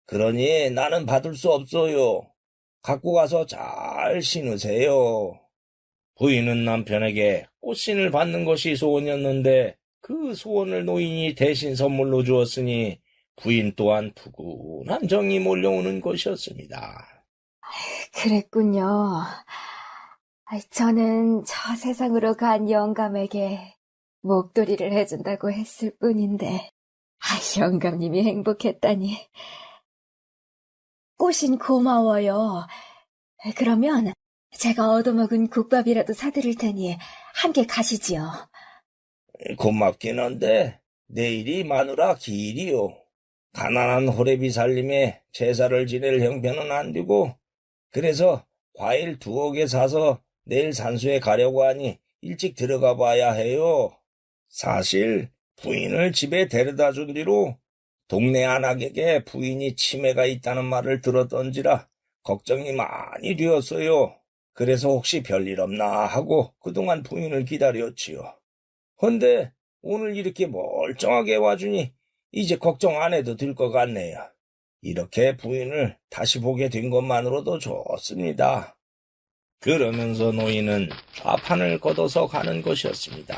그러니 나는 받을 수 없어요. 갖고 가서 잘 신으세요. 부인은 남편에게 꽃신을 받는 것이 소원이었는데 그 소원을 노인이 대신 선물로 주었으니 부인 또한 푸근한 정이 몰려오는 것이었습니다.
그랬군요. 저는 저 세상으로 간 영감에게 목도리를 해준다고 했을 뿐인데, 영감님이 행복했다니. 꽃인 고마워요. 그러면 제가 얻어먹은 국밥이라도 사드릴 테니 함께 가시지요.
고맙긴 한데 내일이 마누라 기일이요. 가난한 호래비 살림에 제사를 지낼 형편은 안 되고 그래서 과일 2개 사서 내일 산소에 가려고 하니 일찍 들어가 봐야 해요. 사실 부인을 집에 데려다 준 뒤로 동네 안악에게 부인이 치매가 있다는 말을 들었던지라 걱정이 많이 되었어요. 그래서 혹시 별일 없나 하고 그동안 부인을 기다렸지요. 헌데 오늘 이렇게 멀쩡하게 와주니 이제 걱정 안 해도 될 것 같네요. 이렇게 부인을 다시 보게 된 것만으로도 좋습니다. 그러면서 노인은 좌판을 걷어서 가는 것이었습니다.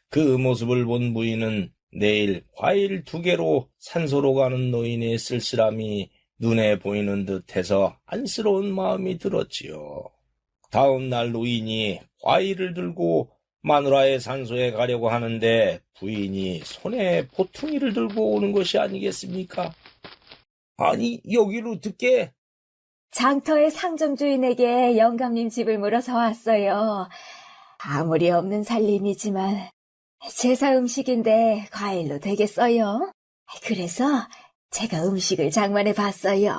그 모습을 본 부인은 내일 과일 2개로 산소로 가는 노인의 쓸쓸함이 눈에 보이는 듯해서 안쓰러운 마음이 들었지요. 다음 날 노인이 과일을 들고 마누라의 산소에 가려고 하는데 부인이 손에 보퉁이를 들고 오는 것이 아니겠습니까? 아니, 여기로 듣게.
장터의 상점 주인에게 영감님 집을 물어서 왔어요. 아무리 없는 살림이지만 제사 음식인데 과일로 되겠어요? 그래서 제가 음식을 장만해 봤어요.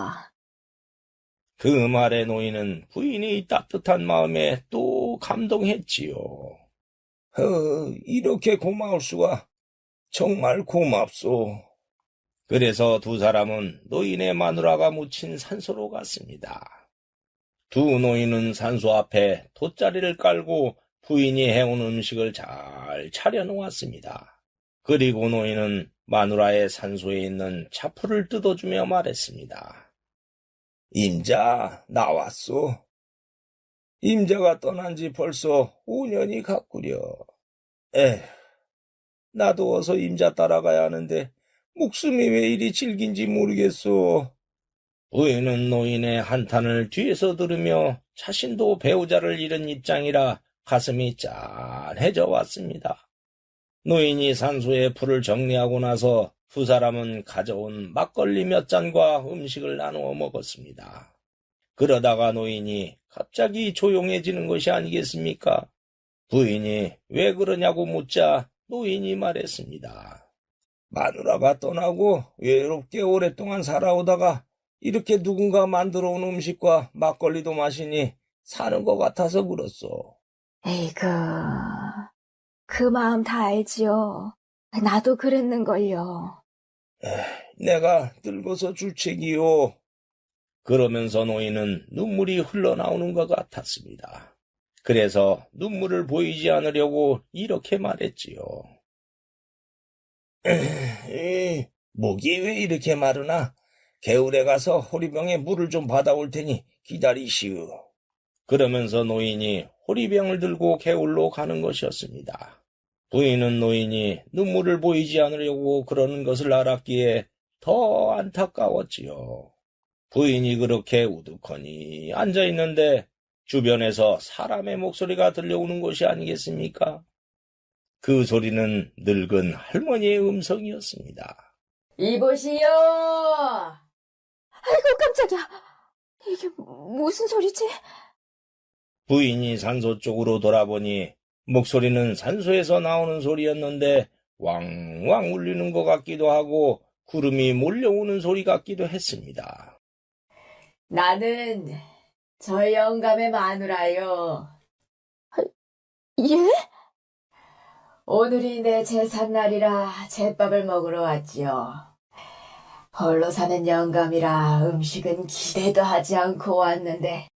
그 말에 노인은 부인이 따뜻한 마음에 또 감동했지요. 이렇게 고마울 수가. 정말 고맙소. 그래서 두 사람은 노인의 마누라가 묻힌 산소로 갔습니다. 두 노인은 산소 앞에 돗자리를 깔고 부인이 해온 음식을 잘 차려놓았습니다. 그리고 노인은 마누라의 산소에 있는 차풀을 뜯어주며 말했습니다. 임자, 나왔소. 임자가 떠난 지 벌써 5년이 갔구려. 나도 어서 임자 따라가야 하는데 목숨이 왜 이리 질긴지 모르겠소. 부인은 노인의 한탄을 뒤에서 들으며 자신도 배우자를 잃은 입장이라 가슴이 짠해져 왔습니다. 노인이 산소에 풀을 정리하고 나서 두 사람은 가져온 막걸리 몇 잔과 음식을 나누어 먹었습니다. 그러다가 노인이 갑자기 조용해지는 것이 아니겠습니까? 부인이 왜 그러냐고 묻자 노인이 말했습니다. 마누라가 떠나고 외롭게 오랫동안 살아오다가 이렇게 누군가 만들어 온 음식과 막걸리도 마시니 사는 것 같아서 그렇소.
에이그, 그 마음 다 알지요. 나도 그랬는걸요.
내가 늙어서 주책이요. 그러면서 노인은 눈물이 흘러나오는 것 같았습니다. 그래서 눈물을 보이지 않으려고 이렇게 말했지요. 목이 왜 이렇게 마르나? 개울에 가서 호리병에 물을 좀 받아올 테니 기다리시오. 그러면서 노인이 호리병을 들고 개울로 가는 것이었습니다. 부인은 노인이 눈물을 보이지 않으려고 그러는 것을 알았기에 더 안타까웠지요. 부인이 그렇게 우두커니 앉아있는데 주변에서 사람의 목소리가 들려오는 것이 아니겠습니까? 그 소리는 늙은 할머니의 음성이었습니다.
이보시오! 아이고, 깜짝이야. 이게 무슨 소리지?
부인이 산소 쪽으로 돌아보니 목소리는 산소에서 나오는 소리였는데 왕왕 울리는 것 같기도 하고 구름이 몰려오는 소리 같기도 했습니다.
나는 저 영감의 마누라요. 예? 오늘이 내 제삿날이라 제밥을 먹으러 왔지요. 홀로 사는 영감이라 음식은 기대도 하지 않고 왔는데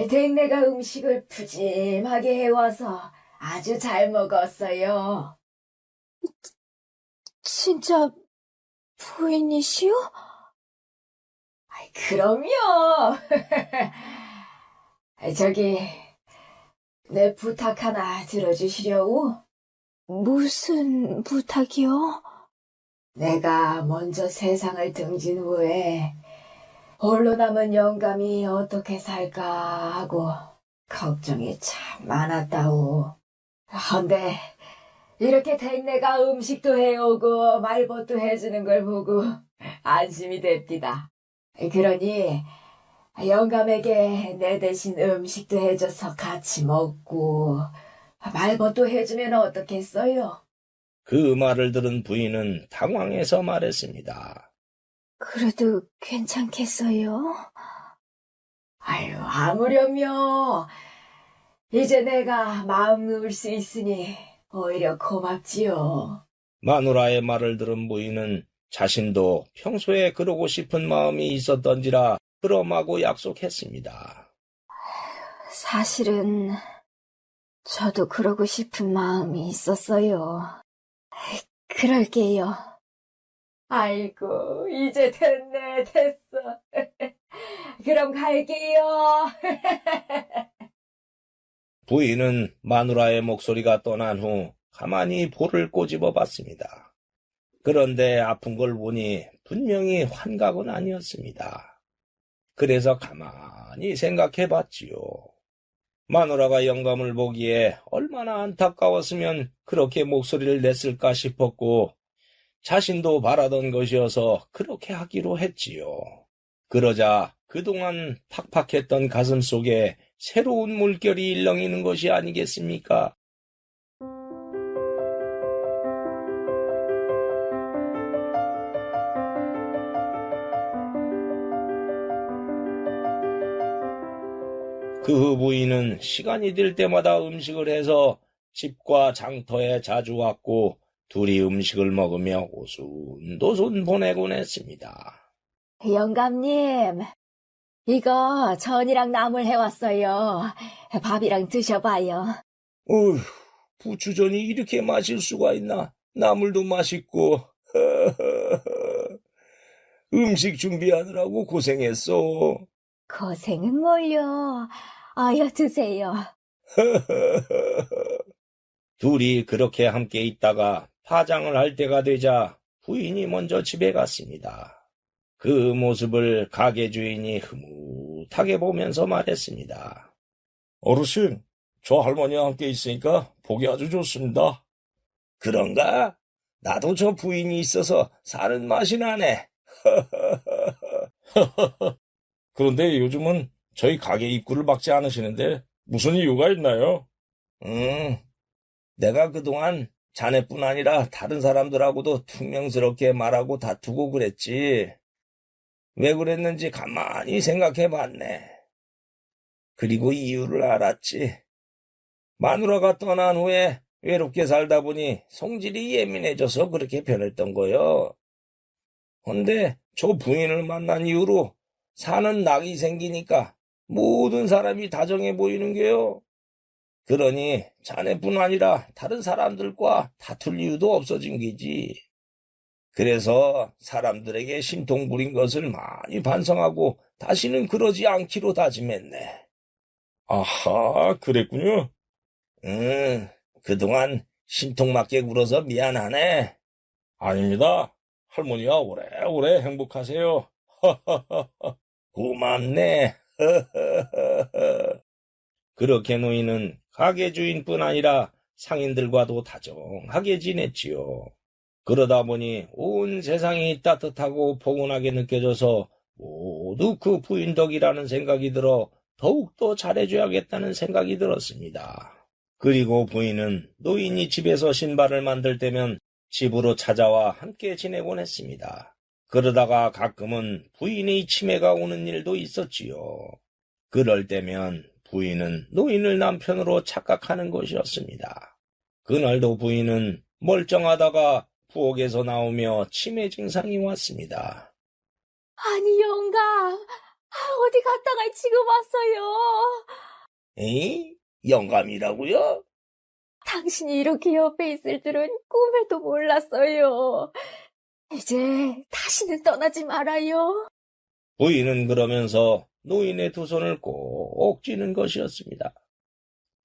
댁내가 음식을 푸짐하게 해와서 아주 잘 먹었어요. 진짜 부인이시오? 그럼요. 저기 내 부탁 하나 들어주시려고? 무슨 부탁이요? 내가 먼저 세상을 등진 후에 홀로 남은 영감이 어떻게 살까 하고 걱정이 참 많았다오. 헌데 이렇게 댁내가 음식도 해오고 말벗도 해주는 걸 보고 안심이 됩니다. 그러니 영감에게 내 대신 음식도 해줘서 같이 먹고 말벗도 해주면 어떻겠어요?
그 말을 들은 부인은 당황해서 말했습니다.
그래도 괜찮겠어요? 아유, 아무렴요. 이제 내가 마음 놓을 수 있으니 오히려 고맙지요.
마누라의 말을 들은 부인은 자신도 평소에 그러고 싶은 마음이 있었던지라 그럼하고 약속했습니다.
사실은 저도 그러고 싶은 마음이 있었어요. 그럴게요. 아이고, 이제 됐어. 그럼 갈게요.
부인은 마누라의 목소리가 떠난 후 가만히 볼을 꼬집어 봤습니다. 그런데 아픈 걸 보니 분명히 환각은 아니었습니다. 그래서 가만히 생각해 봤지요. 마누라가 영감을 보기에 얼마나 안타까웠으면 그렇게 목소리를 냈을까 싶었고 자신도 바라던 것이어서 그렇게 하기로 했지요. 그러자 그동안 팍팍했던 가슴 속에 새로운 물결이 일렁이는 것이 아니겠습니까? 그 후 부인은 시간이 될 때마다 음식을 해서 집과 장터에 자주 왔고 둘이 음식을 먹으며 오순도순 보내곤 했습니다.
영감님, 이거 전이랑 나물 해왔어요. 밥이랑 드셔봐요.
어휴, 부추전이 이렇게 마실 수가 있나? 나물도 맛있고. 음식 준비하느라고 고생했어.
고생은 뭘요? 어여 드세요.
둘이 그렇게 함께 있다가 파장을 할 때가 되자 부인이 먼저 집에 갔습니다. 그 모습을 가게 주인이 흐뭇하게 보면서 말했습니다. 어르신, 저 할머니와 함께 있으니까 보기 아주 좋습니다. 그런가? 나도 저 부인이 있어서 사는 맛이 나네. 그런데 요즘은 저희 가게 입구를 막지 않으시는데 무슨 이유가 있나요? 내가 그동안 자네뿐 아니라 다른 사람들하고도 퉁명스럽게 말하고 다투고 그랬지. 왜 그랬는지 가만히 생각해 봤네. 그리고 이유를 알았지. 마누라가 떠난 후에 외롭게 살다 보니 성질이 예민해져서 그렇게 변했던 거요. 근데 저 부인을 만난 이후로 사는 낙이 생기니까 모든 사람이 다정해 보이는 게요. 그러니 자네뿐 아니라 다른 사람들과 다툴 이유도 없어진 게지. 그래서 사람들에게 신통 부린 것을 많이 반성하고 다시는 그러지 않기로 다짐했네. 아하, 그랬군요. 그동안 신통맞게 굴어서 미안하네. 아닙니다. 할머니와 오래오래 행복하세요. 고맙네. 그렇게 노인은 가게 주인뿐 아니라 상인들과도 다정하게 지냈지요. 그러다 보니 온 세상이 따뜻하고 포근하게 느껴져서 모두 그 부인 덕이라는 생각이 들어 더욱더 잘해줘야겠다는 생각이 들었습니다. 그리고 부인은 노인이 집에서 신발을 만들 때면 집으로 찾아와 함께 지내곤 했습니다. 그러다가 가끔은 부인의 치매가 오는 일도 있었지요. 그럴 때면 부인은 노인을 남편으로 착각하는 것이었습니다. 그날도 부인은 멀쩡하다가 부엌에서 나오며 치매 증상이 왔습니다.
아니, 영감. 어디 갔다가 지금 왔어요.
에이? 영감이라고요?
당신이 이렇게 옆에 있을 줄은 꿈에도 몰랐어요. 이제 다시는 떠나지 말아요.
부인은 그러면서 노인의 두 손을 꼭 쥐는 것이었습니다.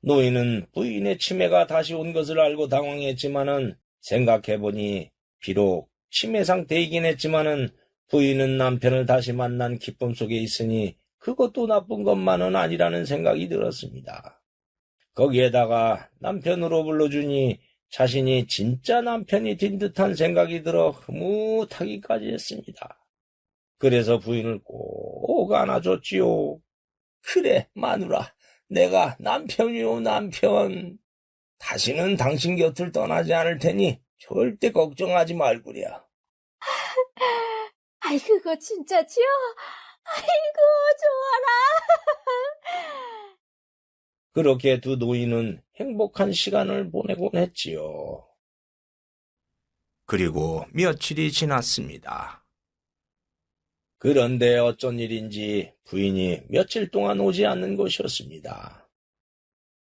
노인은 부인의 치매가 다시 온 것을 알고 당황했지만은 생각해보니 비록 치매 상태이긴 했지만은 부인은 남편을 다시 만난 기쁨 속에 있으니 그것도 나쁜 것만은 아니라는 생각이 들었습니다. 거기에다가 남편으로 불러주니 자신이 진짜 남편이 된 듯한 생각이 들어 흐뭇하기까지 했습니다. 그래서 부인을 꼭 안아줬지요. 그래, 마누라. 내가 남편이요, 남편. 다시는 당신 곁을 떠나지 않을 테니 절대 걱정하지 말구려.
아이, 그거 진짜지요? 아이고, 좋아라.
그렇게 두 노인은 행복한 시간을 보내곤 했지요. 그리고 며칠이 지났습니다. 그런데 어쩐 일인지 부인이 며칠 동안 오지 않는 것이었습니다.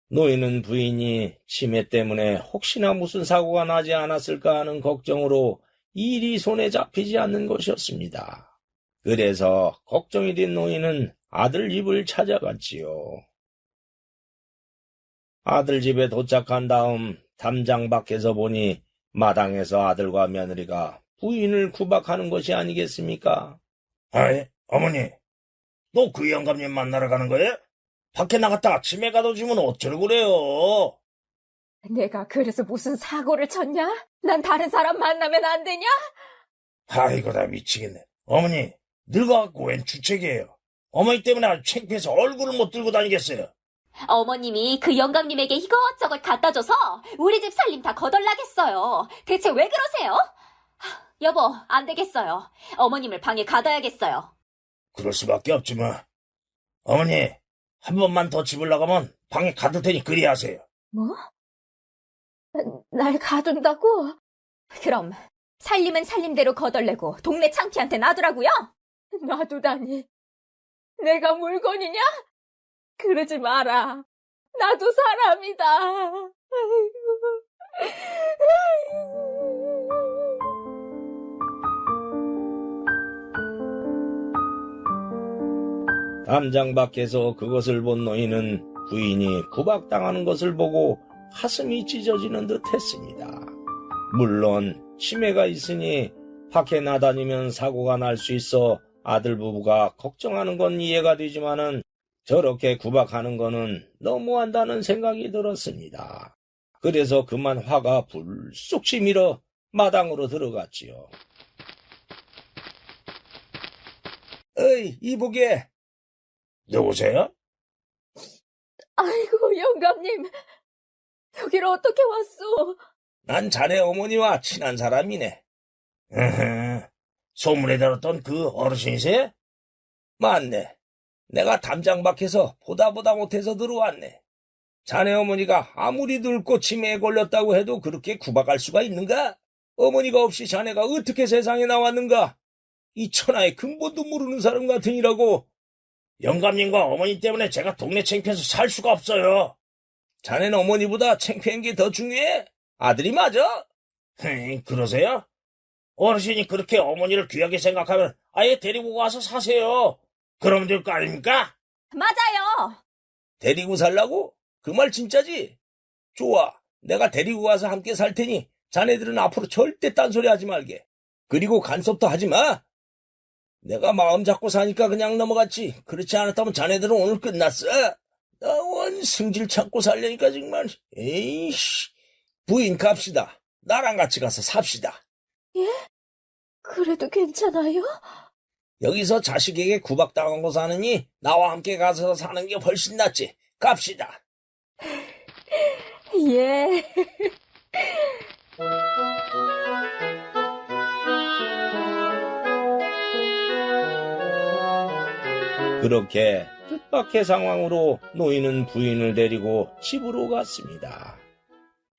노인은 부인이 치매 때문에 혹시나 무슨 사고가 나지 않았을까 하는 걱정으로 일이 손에 잡히지 않는 것이었습니다. 그래서 걱정이 된 노인은 아들 집을 찾아갔지요. 아들 집에 도착한 다음 담장 밖에서 보니 마당에서 아들과 며느리가 부인을 구박하는 것이 아니겠습니까? 아이, 어머니, 너 그 영감님 만나러 가는 거야? 밖에 나갔다가 치매 가둬지면 어쩌려고 그래요?
내가 그래서 무슨 사고를 쳤냐? 난 다른 사람 만나면 안 되냐?
아이고, 나 미치겠네. 어머니, 늙어갖고 웬 주책이에요. 어머니 때문에 아주 창피해서 얼굴을 못 들고 다니겠어요.
어머님이 그 영감님에게 이것저것 갖다 줘서 우리 집 살림 다 거덜나겠어요. 대체 왜 그러세요? 여보, 안 되겠어요. 어머님을 방에 가둬야겠어요.
그럴 수밖에 없지만. 어머니, 한 번만 더 집을 나가면 방에 가둘 테니 그리하세요.
뭐? 날 가둔다고? 그럼 살림은 살림대로 거덜내고 동네 창피한테 놔두라고요? 놔두다니. 내가 물건이냐? 그러지 마라. 나도 사람이다. 아이고.
담장 밖에서 그것을 본 노인은 부인이 구박당하는 것을 보고 가슴이 찢어지는 듯 했습니다. 물론 치매가 있으니 밖에 나다니면 사고가 날 수 있어 아들 부부가 걱정하는 건 이해가 되지만은 저렇게 구박하는 거는 너무한다는 생각이 들었습니다. 그래서 그만 화가 불쑥 치밀어 마당으로 들어갔지요. 어이, 이보게. 누구세요?
아이고, 영감님. 여기를 어떻게 왔소?
난 자네 어머니와 친한 사람이네. 소문에 들었던 그 어르신이세요? 맞네. 내가 담장 밖에서 보다 못해서 들어왔네. 자네 어머니가 아무리 늙고 치매에 걸렸다고 해도 그렇게 구박할 수가 있는가? 어머니가 없이 자네가 어떻게 세상에 나왔는가? 이 천하의 근본도 모르는 사람 같으니라고. 영감님과 어머니 때문에 제가 동네 창피해서 살 수가 없어요. 자네는 어머니보다 창피한 게 더 중요해? 아들이 맞아? 그러세요? 어르신이 그렇게 어머니를 귀하게 생각하면 아예 데리고 와서 사세요. 그러면 될 거 아닙니까?
맞아요.
데리고 살라고? 그 말 진짜지? 좋아. 내가 데리고 가서 함께 살 테니 자네들은 앞으로 절대 딴소리 하지 말게. 그리고 간섭도 하지 마. 내가 마음 잡고 사니까 그냥 넘어갔지. 그렇지 않았다면 자네들은 오늘 끝났어. 나 원 승질 참고 살려니까 정말. 에이씨. 부인 갑시다. 나랑 같이 가서 삽시다.
예? 그래도 괜찮아요?
여기서 자식에게 구박당하고 사느니 나와 함께 가서 사는 게 훨씬 낫지. 갑시다.
예.
그렇게 뜻밖의 상황으로 노인은 부인을 데리고 집으로 갔습니다.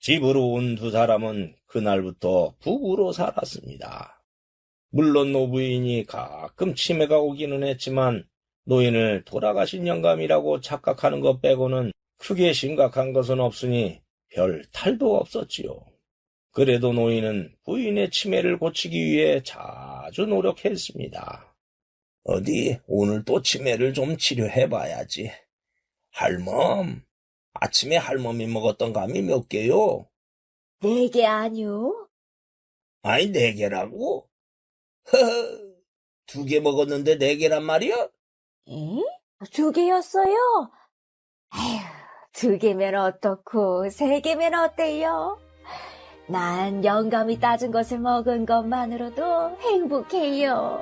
집으로 온 두 사람은 그날부터 부부로 살았습니다. 물론 노부인이 가끔 치매가 오기는 했지만 노인을 돌아가신 영감이라고 착각하는 것 빼고는 크게 심각한 것은 없으니 별 탈도 없었지요. 그래도 노인은 부인의 치매를 고치기 위해 자주 노력했습니다. 어디 오늘 또 치매를 좀 치료해봐야지. 할멈, 아침에 할멈이 먹었던 감이 몇 개요?
4개 아니요?
아니 4개라고? 허허, 2개 먹었는데 4개란 말이야?
에? 2개였어요? 아휴, 2개면 어떻고 3개면 어때요? 난 영감이 따준 것을 먹은 것만으로도 행복해요.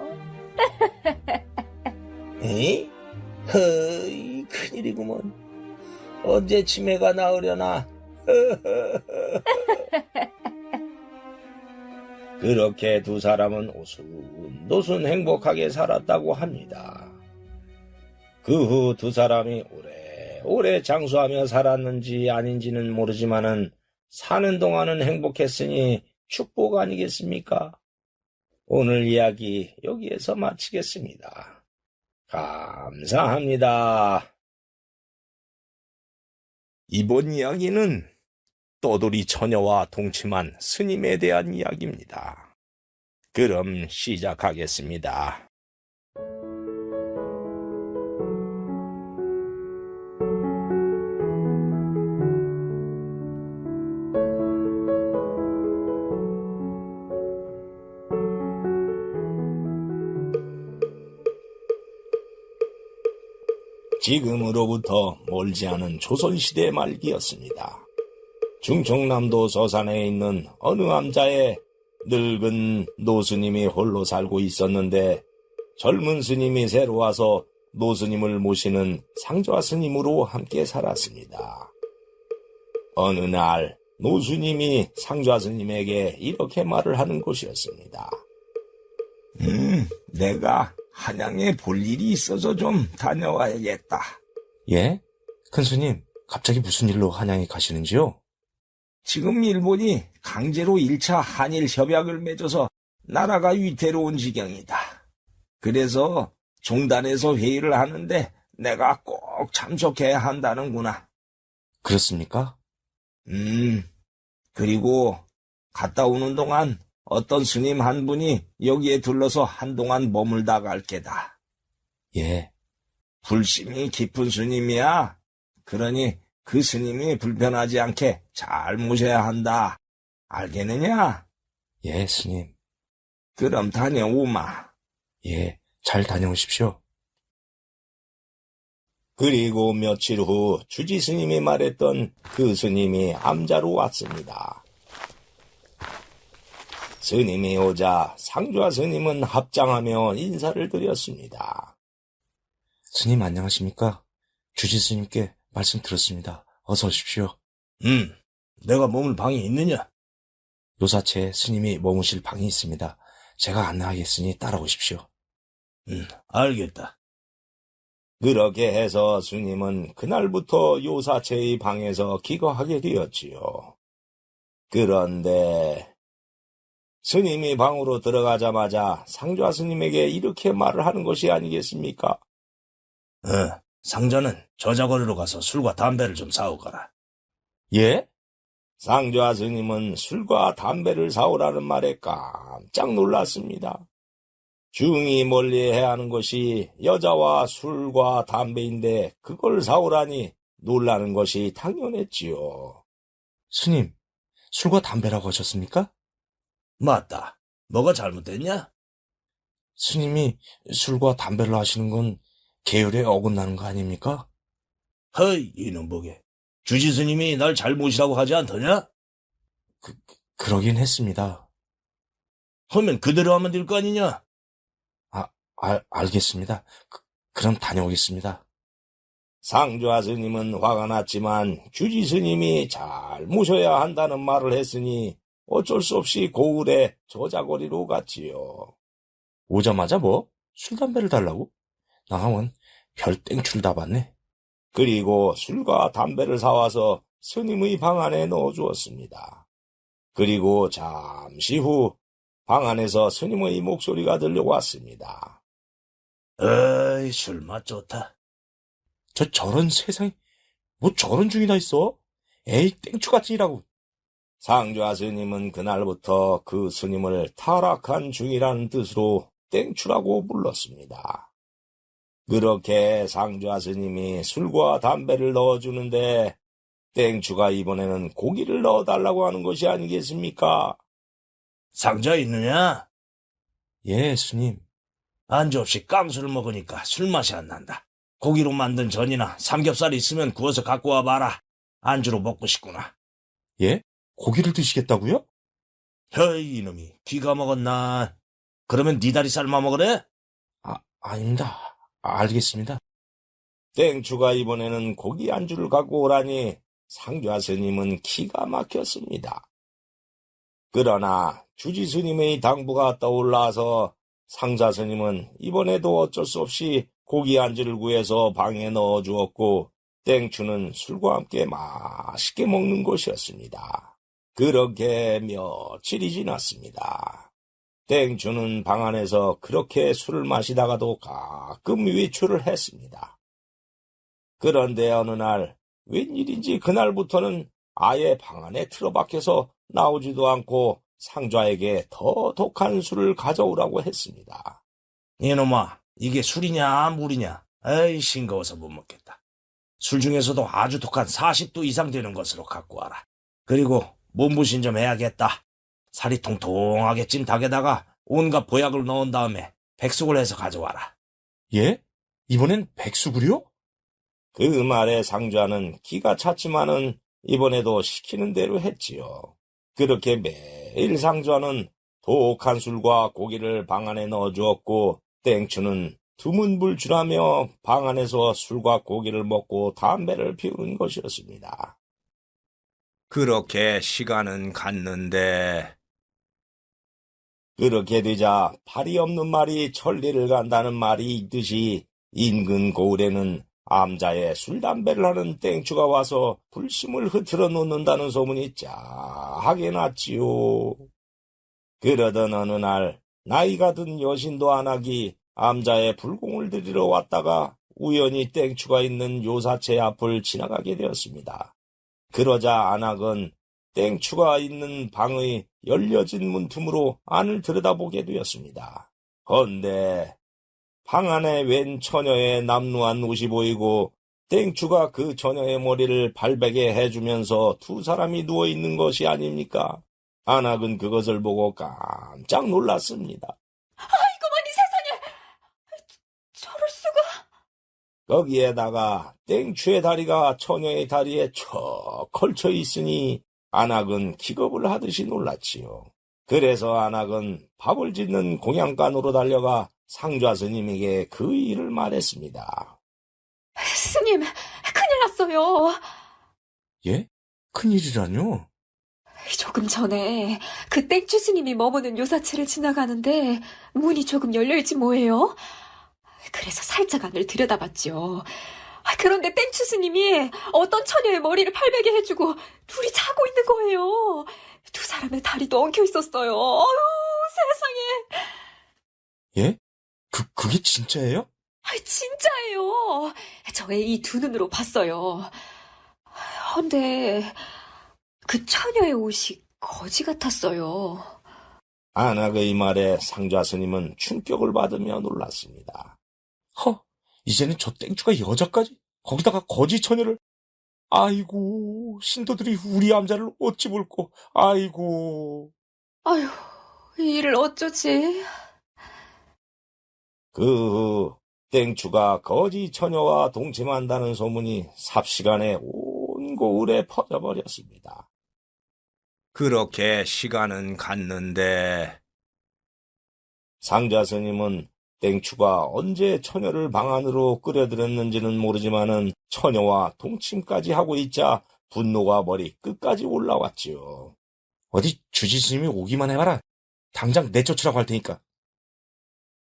에이? 허이, 큰일이구먼. 언제 치매가 나으려나? 그렇게 두 사람은 오순도순 행복하게 살았다고 합니다. 그 후 두 사람이 오래 장수하며 살았는지 아닌지는 모르지만은 사는 동안은 행복했으니 축복 아니겠습니까? 오늘 이야기 여기에서 마치겠습니다. 감사합니다. 이번 이야기는 떠돌이 처녀와 동침한 스님에 대한 이야기입니다. 그럼 시작하겠습니다. 지금으로부터 멀지 않은 조선시대 말기였습니다. 충청남도 서산에 있는 어느 암자에 늙은 노스님이 홀로 살고 있었는데 젊은 스님이 새로 와서 노스님을 모시는 상좌 스님으로 함께 살았습니다. 어느 날 노스님이 상좌 스님에게 이렇게 말을 하는 곳이었습니다. 내가 한양에 볼 일이 있어서 좀 다녀와야겠다. 예? 큰스님, 갑자기 무슨 일로 한양에 가시는지요? 지금 일본이 강제로 1차 한일 협약을 맺어서 나라가 위태로운 지경이다. 그래서 종단에서 회의를 하는데 내가 꼭 참석해야 한다는구나. 그렇습니까? 그리고 갔다 오는 동안 어떤 스님 한 분이 여기에 들러서 한동안 머물다 갈 게다. 예. 불심이 깊은 스님이야. 그러니 그 스님이 불편하지 않게 잘 모셔야 한다. 알겠느냐? 예, 스님. 그럼 다녀오마. 예, 잘 다녀오십시오. 그리고 며칠 후 주지 스님이 말했던 그 스님이 암자로 왔습니다. 스님이 오자 상좌 스님은 합장하며 인사를 드렸습니다. 스님 안녕하십니까? 주지 스님께 말씀 들었습니다. 어서 오십시오. 내가 머물 방이 있느냐? 요사체에 스님이 머무실 방이 있습니다. 제가 안내하겠으니 따라오십시오. 알겠다. 그렇게 해서 스님은 그날부터 요사체의 방에서 기거하게 되었지요. 그런데 스님이 방으로 들어가자마자 상좌 스님에게 이렇게 말을 하는 것이 아니겠습니까? 상자는 저자거리로 가서 술과 담배를 좀 사오거라. 예? 상좌 스님은 술과 담배를 사오라는 말에 깜짝 놀랐습니다. 중이 멀리해야 하는 것이 여자와 술과 담배인데 그걸 사오라니 놀라는 것이 당연했지요. 스님, 술과 담배라고 하셨습니까? 맞다. 뭐가 잘못됐냐? 스님이 술과 담배를 하시는 건 계율에 어긋나는 거 아닙니까? 허이, 이놈 보게. 주지 스님이 날 잘 모시라고 하지 않더냐? 그러긴 했습니다. 하면 그대로 하면 될 거 아니냐? 알겠습니다. 그럼 다녀오겠습니다. 상좌 스님은 화가 났지만 주지 스님이 잘 모셔야 한다는 말을 했으니 어쩔 수 없이 고을에 저자거리로 갔지요. 오자마자 뭐? 술, 담배를 달라고? 나하면 별 땡출 다 받네. 그리고 술과 담배를 사와서 스님의 방 안에 넣어주었습니다. 그리고 잠시 후 방 안에서 스님의 목소리가 들려왔습니다. 어이, 술맛 좋다. 저런 세상에, 뭐 저런 중이 다 있어? 에이, 땡추같이라고. 상좌 스님은 그날부터 그 스님을 타락한 중이라는 뜻으로 땡추라고 불렀습니다. 그렇게 상좌 스님이 술과 담배를 넣어주는데 땡추가 이번에는 고기를 넣어달라고 하는 것이 아니겠습니까? 상자 있느냐? 예, 스님. 안주 없이 깡술을 먹으니까 술맛이 안 난다. 고기로 만든 전이나 삼겹살이 있으면 구워서 갖고 와봐라. 안주로 먹고 싶구나.
예? 고기를 드시겠다고요?
허이, 이놈이 귀가 먹었나? 그러면 네 다리 삶아 먹으래?
아닙니다. 알겠습니다.
땡추가 이번에는 고기 안주를 갖고 오라니 상좌 스님은 기가 막혔습니다. 그러나 주지 스님의 당부가 떠올라서 상좌 스님은 이번에도 어쩔 수 없이 고기 안주를 구해서 방에 넣어 주었고 땡추는 술과 함께 맛있게 먹는 것이었습니다. 그렇게 며칠이 지났습니다. 땡추는 방 안에서 그렇게 술을 마시다가도 가끔 외출을 했습니다. 그런데 어느 날 웬일인지 그날부터는 아예 방 안에 틀어박혀서 나오지도 않고 상좌에게 더 독한 술을 가져오라고 했습니다. 이놈아, 이게 술이냐 물이냐? 에이, 싱거워서 못 먹겠다. 술 중에서도 아주 독한 40도 이상 되는 것으로 갖고 와라. 그리고 몸부신 좀 해야겠다. 살이 통통하게 찐 닭에다가 온갖 보약을 넣은 다음에 백숙을 해서 가져와라.
예? 이번엔 백숙을요?
그 말에 상좌는 기가 찼지만은 이번에도 시키는 대로 했지요. 그렇게 매일 상좌는 독한 술과 고기를 방 안에 넣어주었고 땡추는 두문불출하며 방 안에서 술과 고기를 먹고 담배를 피우는 것이었습니다. 그렇게 시간은 갔는데 그렇게 되자 팔이 없는 말이 천리를 간다는 말이 있듯이 인근 고을에는 암자에 술 담배를 하는 땡추가 와서 불심을 흐트러 놓는다는 소문이 짜하게 났지요. 그러던 어느 날 나이가 든 여신도 안악이 암자에 불공을 들이러 왔다가 우연히 땡추가 있는 요사체 앞을 지나가게 되었습니다. 그러자 안악은 땡추가 있는 방의 열려진 문틈으로 안을 들여다보게 되었습니다. 헌데 방 안에 웬 처녀의 남루한 옷이 보이고 땡추가 그 처녀의 머리를 발베게 해주면서 두 사람이 누워있는 것이 아닙니까? 안악은 그것을 보고 깜짝 놀랐습니다.
아이고머니 세상에! 저럴 수가!
거기에다가 땡추의 다리가 처녀의 다리에 척 걸쳐 있으니 안악은 기겁을 하듯이 놀랐지요. 그래서 안악은 밥을 짓는 공양간으로 달려가 상좌 스님에게 그 일을 말했습니다.
스님, 큰일 났어요.
예? 큰일이라뇨?
조금 전에 그 땡추 스님이 머무는 요사체를 지나가는데 문이 조금 열려있지 뭐예요? 그래서 살짝 안을 들여다봤죠. 그런데 땡추 스님이 어떤 처녀의 머리를 팔베게 해주고 둘이 자고 있는 거예요. 두 사람의 다리도 엉켜 있었어요. 어휴, 세상에.
예? 그게 진짜예요?
진짜예요. 저의 이 두 눈으로 봤어요. 헌데 그 처녀의 옷이 거지 같았어요.
안악의 말에 상좌 스님은 충격을 받으며 놀랐습니다.
이제는 저 땡추가 여자까지? 거기다가 거지 처녀를? 아이고, 신도들이 우리 암자를 어찌 볼꼬, 아이고.
아휴, 이 일을 어쩌지?
그 후 땡추가 거지 처녀와 동침한다는 소문이 삽시간에 온 고을에 퍼져버렸습니다. 그렇게 시간은 갔는데 상좌 스님은 땡추가 언제 처녀를 방 안으로 끌어들였는지는 모르지만은 처녀와 동침까지 하고 있자 분노가 머리 끝까지 올라왔지요.
어디 주지스님이 오기만 해봐라. 당장 내쫓으라고 할 테니까.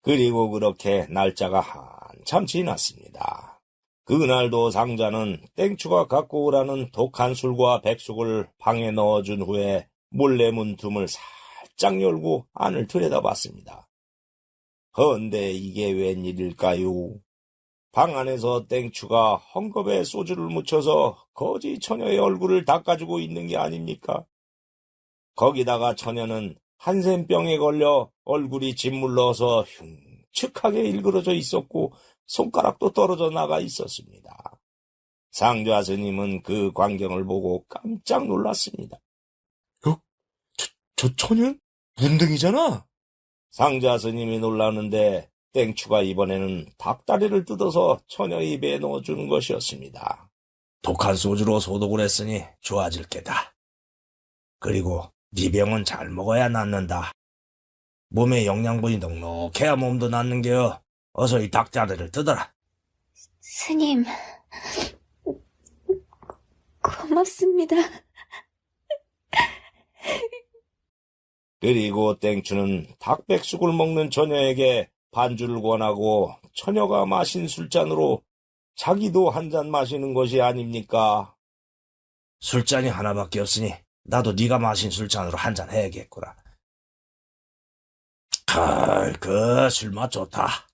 그리고 그렇게 날짜가 한참 지났습니다. 그날도 상자는 땡추가 갖고 오라는 독한 술과 백숙을 방에 넣어준 후에 몰래 문틈을 살짝 열고 안을 들여다봤습니다. 헌데 이게 웬일일까요? 방 안에서 땡추가 헝겊에 소주를 묻혀서 거지 처녀의 얼굴을 닦아주고 있는 게 아닙니까? 거기다가 처녀는 한센병에 걸려 얼굴이 짓물러서 흉측하게 일그러져 있었고 손가락도 떨어져 나가 있었습니다. 상좌 스님은 그 광경을 보고 깜짝 놀랐습니다.
저 처녀는 문둥이잖아?
상좌 스님이 놀라는데 땡추가 이번에는 닭다리를 뜯어서 처녀 입에 넣어주는 것이었습니다. 독한 소주로 소독을 했으니 좋아질 게다. 그리고 네 병은 잘 먹어야 낫는다. 몸에 영양분이 넉넉해야 몸도 낫는 게여. 어서 이 닭다리를 뜯어라.
스님, 고맙습니다.
그리고 땡추는 닭백숙을 먹는 처녀에게 반주를 권하고 처녀가 마신 술잔으로 자기도 한 잔 마시는 것이 아닙니까? 술잔이 하나밖에 없으니 나도 네가 마신 술잔으로 한 잔 해야겠구나. 그 술맛 좋다.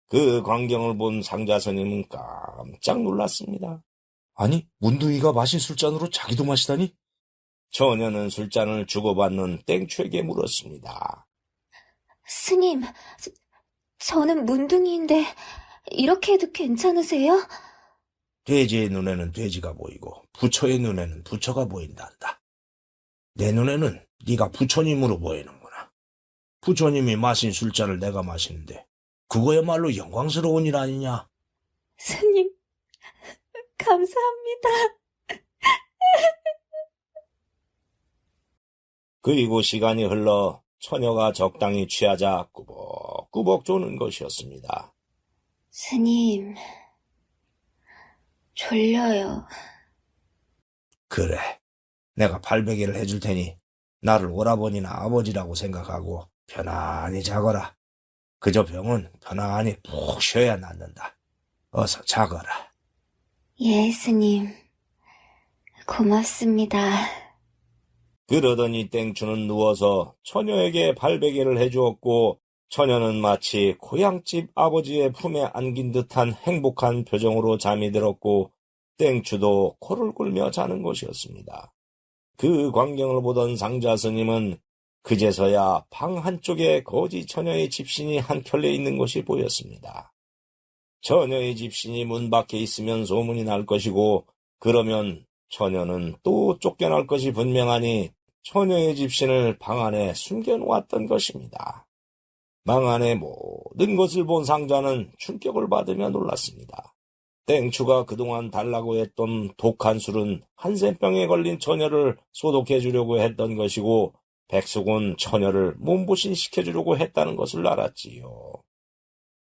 그 광경을 본 상자 스님은 깜짝 놀랐습니다.
아니, 문둥이가 마신 술잔으로 자기도 마시다니?
처녀는 술잔을 주고받는 땡추에게 물었습니다.
스님, 저는 문둥이인데 이렇게 해도 괜찮으세요?
돼지의 눈에는 돼지가 보이고 부처의 눈에는 부처가 보인단다. 내 눈에는 네가 부처님으로 보이는구나. 부처님이 마신 술잔을 내가 마시는데 그거야말로 영광스러운 일 아니냐?
스님, 감사합니다.
그리고 시간이 흘러 처녀가 적당히 취하자 꾸벅꾸벅 조는 것이었습니다.
스님, 졸려요.
그래, 내가 발베개를 해줄 테니 나를 오라버니나 아버지라고 생각하고 편안히 자거라. 그저 병은 편안히 푹 쉬어야 낫는다. 어서 자거라.
예, 스님. 고맙습니다.
그러더니 땡추는 누워서 처녀에게 발베개를 해주었고 처녀는 마치 고향집 아버지의 품에 안긴 듯한 행복한 표정으로 잠이 들었고 땡추도 코를 골며 자는 것이었습니다. 그 광경을 보던 상자 스님은 그제서야 방 한쪽에 거지 처녀의 집신이 한 켤레 있는 것이 보였습니다. 처녀의 집신이 문 밖에 있으면 소문이 날 것이고 그러면 처녀는 또 쫓겨날 것이 분명하니 처녀의 집신을 방 안에 숨겨놓았던 것입니다. 방 안의 모든 것을 본 상자는 충격을 받으며 놀랐습니다. 땡추가 그동안 달라고 했던 독한 술은 한센병에 걸린 처녀를 소독해 주려고 했던 것이고 백숙은 처녀를 몸보신 시켜주려고 했다는 것을 알았지요.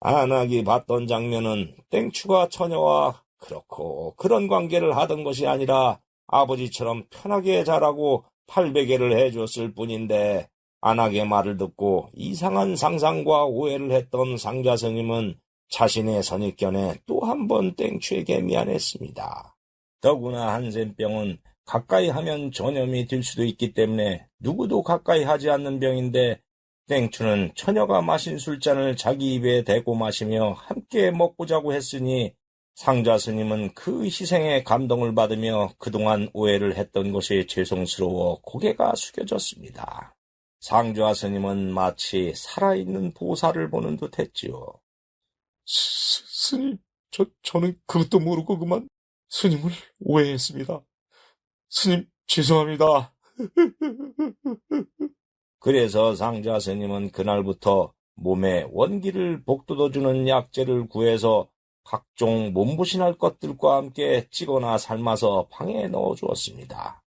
안악이 봤던 장면은 땡추가 처녀와 그렇고 그런 관계를 하던 것이 아니라 아버지처럼 편하게 자라고 팔베개를 해줬을 뿐인데 안악의 말을 듣고 이상한 상상과 오해를 했던 상자 스님은 자신의 선입견에 또 한 번 땡추에게 미안했습니다. 더구나 한센병은 가까이 하면 전염이 될 수도 있기 때문에 누구도 가까이 하지 않는 병인데 땡추는 처녀가 마신 술잔을 자기 입에 대고 마시며 함께 먹고 자고 했으니 상자 스님은 그 희생에 감동을 받으며 그동안 오해를 했던 것이 죄송스러워 고개가 숙여졌습니다. 상자 스님은 마치 살아있는 보살을 보는 듯 했지요.
스님, 저는 그것도 모르고 그만 스님을 오해했습니다. 스님, 죄송합니다.
그래서 상자 스님은 그날부터 몸에 원기를 복돋아주는 약재를 구해서 각종 몸보신할 것들과 함께 찌거나 삶아서 방에 넣어주었습니다.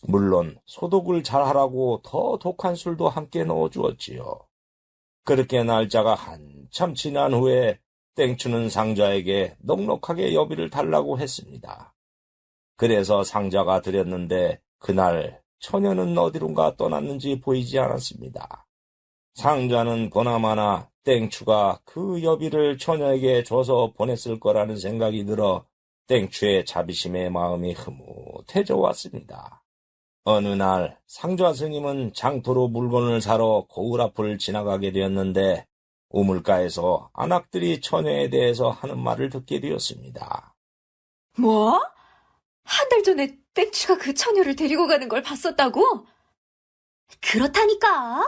물론 소독을 잘하라고 더 독한 술도 함께 넣어주었지요. 그렇게 날짜가 한참 지난 후에 땡추는 상자에게 넉넉하게 여비를 달라고 했습니다. 그래서 상자가 드렸는데 그날 처녀는 어디론가 떠났는지 보이지 않았습니다. 상자는 보나마나 땡추가 그 여비를 처녀에게 줘서 보냈을 거라는 생각이 들어 땡추의 자비심의 마음이 흐뭇해져 왔습니다. 어느 날 상자 스님은 장터로 물건을 사러 고을 앞을 지나가게 되었는데 우물가에서 안악들이 처녀에 대해서 하는 말을 듣게 되었습니다.
뭐? 한 달 전에 땡추가 그 처녀를 데리고 가는 걸 봤었다고?
그렇다니까.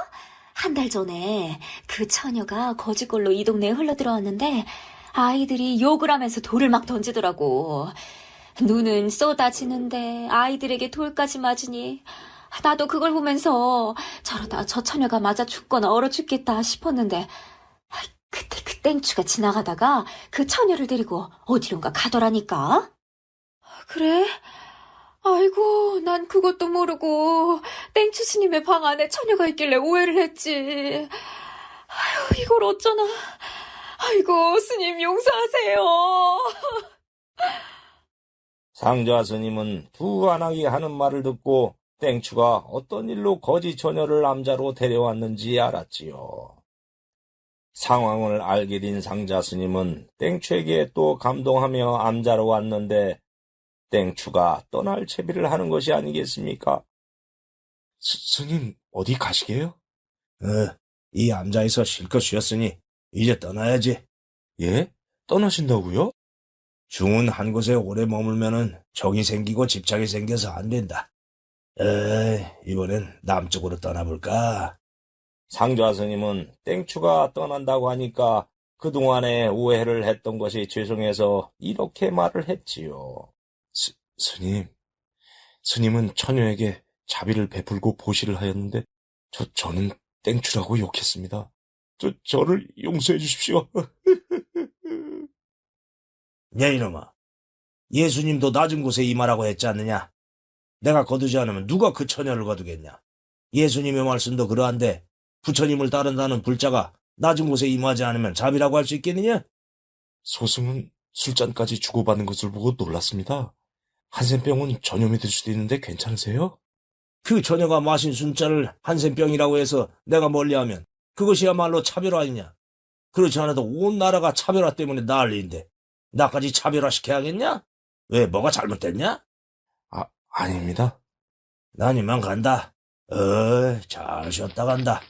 한 달 전에 그 처녀가 거지골로 이 동네에 흘러들어왔는데 아이들이 욕을 하면서 돌을 막 던지더라고. 눈은 쏟아지는데 아이들에게 돌까지 맞으니 나도 그걸 보면서 저러다 저 처녀가 맞아 죽거나 얼어 죽겠다 싶었는데 그때 그 땡추가 지나가다가 그 처녀를 데리고 어디론가 가더라니까.
그래? 아이고, 난 그것도 모르고 땡추 스님의 방 안에 처녀가 있길래 오해를 했지. 아휴, 이걸 어쩌나. 아이고, 스님 용서하세요.
상좌 스님은 두 안악이 하는 말을 듣고 땡추가 어떤 일로 거지 처녀를 남자로 데려왔는지 알았지요. 상황을 알게 된 상좌 스님은 땡추에게 또 감동하며 암자로 왔는데 땡추가 떠날 채비를 하는 것이 아니겠습니까?
스님, 어디 가시게요?
이 암자에서 실컷 쉬었으니 이제 떠나야지.
예? 떠나신다고요?
중은 한 곳에 오래 머물면은 정이 생기고 집착이 생겨서 안 된다. 이번엔 남쪽으로 떠나볼까? 상좌 스님은 땡추가 떠난다고 하니까 그동안에 오해를 했던 것이 죄송해서 이렇게 말을 했지요.
스님은 처녀에게 자비를 베풀고 보시를 하였는데, 저는 땡추라고 욕했습니다. 저를 용서해 주십시오.
야, 이놈아. 예수님도 낮은 곳에 임하라고 했지 않느냐? 내가 거두지 않으면 누가 그 처녀를 거두겠냐? 예수님의 말씀도 그러한데 부처님을 따른다는 불자가 낮은 곳에 임하지 않으면 자비라고 할 수 있겠느냐?
소승은 술잔까지 주고받는 것을 보고 놀랐습니다. 한센병은 전염이 될 수도 있는데 괜찮으세요?
그 처녀가 마신 술잔을 한센병이라고 해서 내가 멀리하면 그것이야말로 차별화 아니냐? 그렇지 않아도 온 나라가 차별화 때문에 난리인데 나까지 차별화시켜야겠냐? 왜 뭐가 잘못됐냐?
아닙니다.
난 이만 간다. 잘 쉬었다 간다.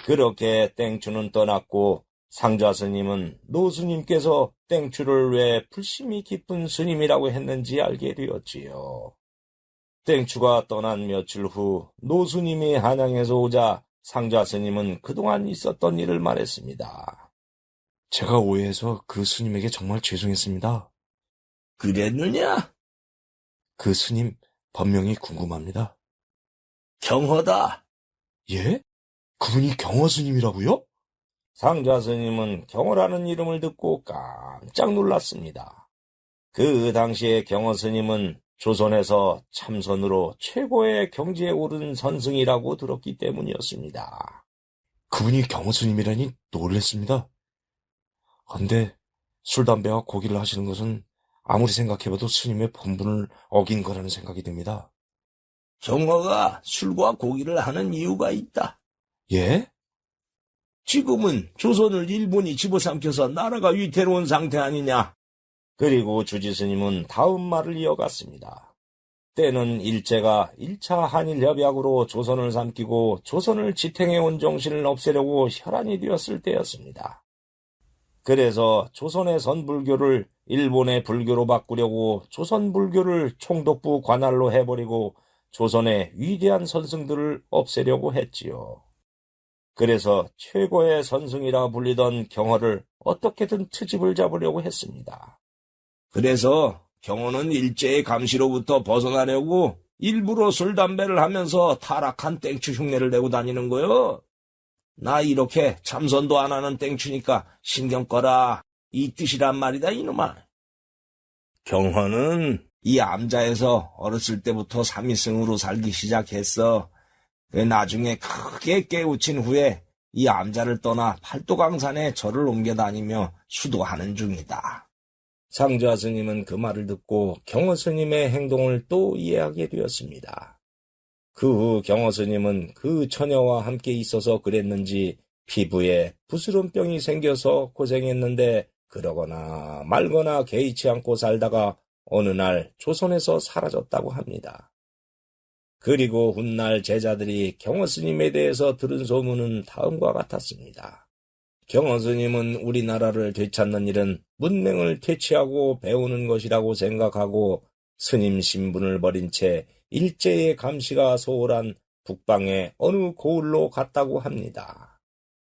그렇게 땡추는 떠났고 상좌 스님은 노스님께서 땡추를 왜 불심이 깊은 스님이라고 했는지 알게 되었지요. 땡추가 떠난 며칠 후 노스님이 한양에서 오자 상좌 스님은 그동안 있었던 일을 말했습니다.
제가 오해해서 그 스님에게 정말 죄송했습니다.
그랬느냐?
그 스님 법명이 궁금합니다.
경허다.
예? 그분이 경허 스님이라고요?
상좌 스님은 경허라는 이름을 듣고 깜짝 놀랐습니다. 그 당시에 경허 스님은 조선에서 참선으로 최고의 경지에 오른 선승이라고 들었기 때문이었습니다.
그분이 경허 스님이라니 놀랬습니다. 근데 술, 담배와 고기를 하시는 것은 아무리 생각해봐도 스님의 본분을 어긴 거라는 생각이 듭니다. 경허가 술과 고기를 하는 이유가 있다.
예? 지금은 조선을 일본이 집어삼켜서 나라가 위태로운 상태 아니냐? 그리고 주지 스님은 다음 말을 이어갔습니다. 때는 일제가 1차 한일협약으로 조선을 삼키고 조선을 지탱해온 정신을 없애려고 혈안이 되었을 때였습니다. 그래서 조선의 선불교를 일본의 불교로 바꾸려고 조선 불교를 총독부 관할로 해버리고 조선의 위대한 선승들을 없애려고 했지요. 그래서 최고의 선승이라 불리던 경허를 어떻게든 트집을 잡으려고 했습니다. 그래서 경허는 일제의 감시로부터 벗어나려고 일부러 술, 담배를 하면서 타락한 땡추 흉내를 내고 다니는 거요. 나 이렇게 참선도 안 하는 땡추니까 신경 꺼라. 이 뜻이란 말이다, 이놈아. 경허는 이 암자에서 어렸을 때부터 삼위승으로 살기 시작했어. 나중에 크게 깨우친 후에 이 암자를 떠나 팔도강산에 절을 옮겨 다니며 수도하는 중이다. 상좌 스님은 그 말을 듣고 경허 스님의 행동을 또 이해하게 되었습니다. 그 후 경허 스님은 그 처녀와 함께 있어서 그랬는지 피부에 부스럼병이 생겨서 고생했는데 그러거나 말거나 개의치 않고 살다가 어느 날 조선에서 사라졌다고 합니다. 그리고 훗날 제자들이 경허 스님에 대해서 들은 소문은 다음과 같았습니다. 경허 스님은 우리나라를 되찾는 일은 문맹을 퇴치하고 배우는 것이라고 생각하고 스님 신분을 버린 채 일제의 감시가 소홀한 북방의 어느 고을로 갔다고 합니다.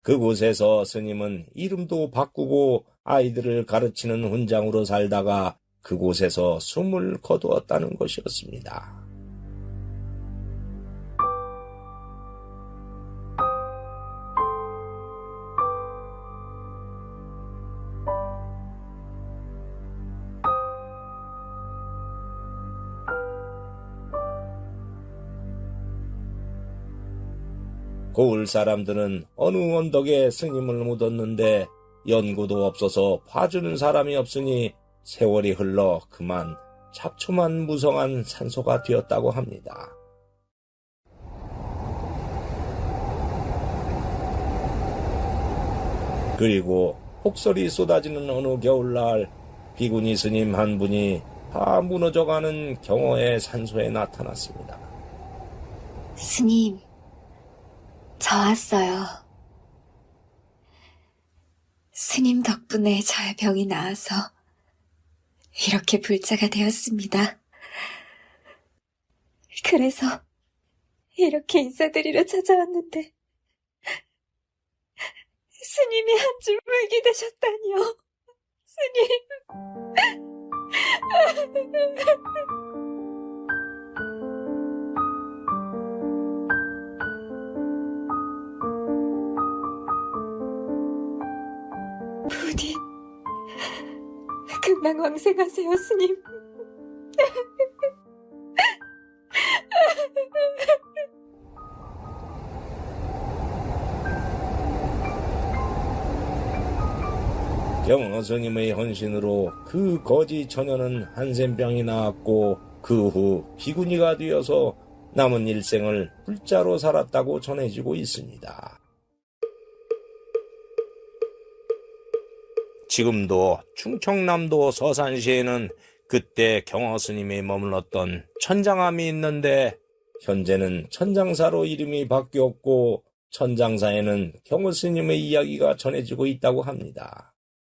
그곳에서 스님은 이름도 바꾸고 아이들을 가르치는 훈장으로 살다가 그곳에서 숨을 거두었다는 것이었습니다. 고을 사람들은 어느 언덕에 스님을 묻었는데 연구도 없어서 봐주는 사람이 없으니 세월이 흘러 그만 잡초만 무성한 산소가 되었다고 합니다. 그리고 폭설이 쏟아지는 어느 겨울날 비구니 스님 한 분이 다 무너져가는 경어의 산소에 나타났습니다.
스님, 저 왔어요.
스님 덕분에 저의 병이 나아서 이렇게 불자가 되었습니다. 그래서 이렇게 인사드리러 찾아왔는데 스님이 한 줄 물기 되셨다니요. 스님. 부디 금방 왕생하세요, 스님.
경어 스님의 헌신으로 그 거지 처녀는 한센병이 나았고 그 후 비구니가 되어서 남은 일생을 불자로 살았다고 전해지고 있습니다. 지금도 충청남도 서산시에는 그때 경어 스님이 머물렀던 천장암이 있는데 현재는 천장사로 이름이 바뀌었고 천장사에는 경어 스님의 이야기가 전해지고 있다고 합니다.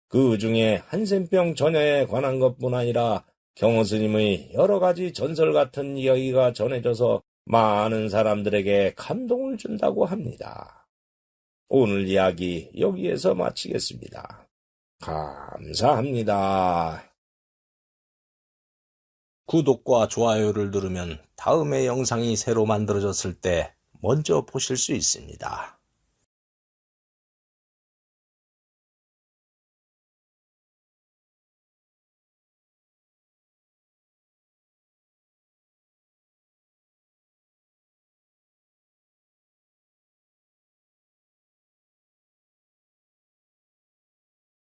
그 중에 한센병 전야에 관한 것뿐 아니라 경어 스님의 여러 가지 전설 같은 이야기가 전해져서 많은 사람들에게 감동을 준다고 합니다. 오늘 이야기 여기에서 마치겠습니다. 감사합니다. 구독과 좋아요를 누르면 다음에 영상이 새로 만들어졌을 때 먼저 보실 수 있습니다.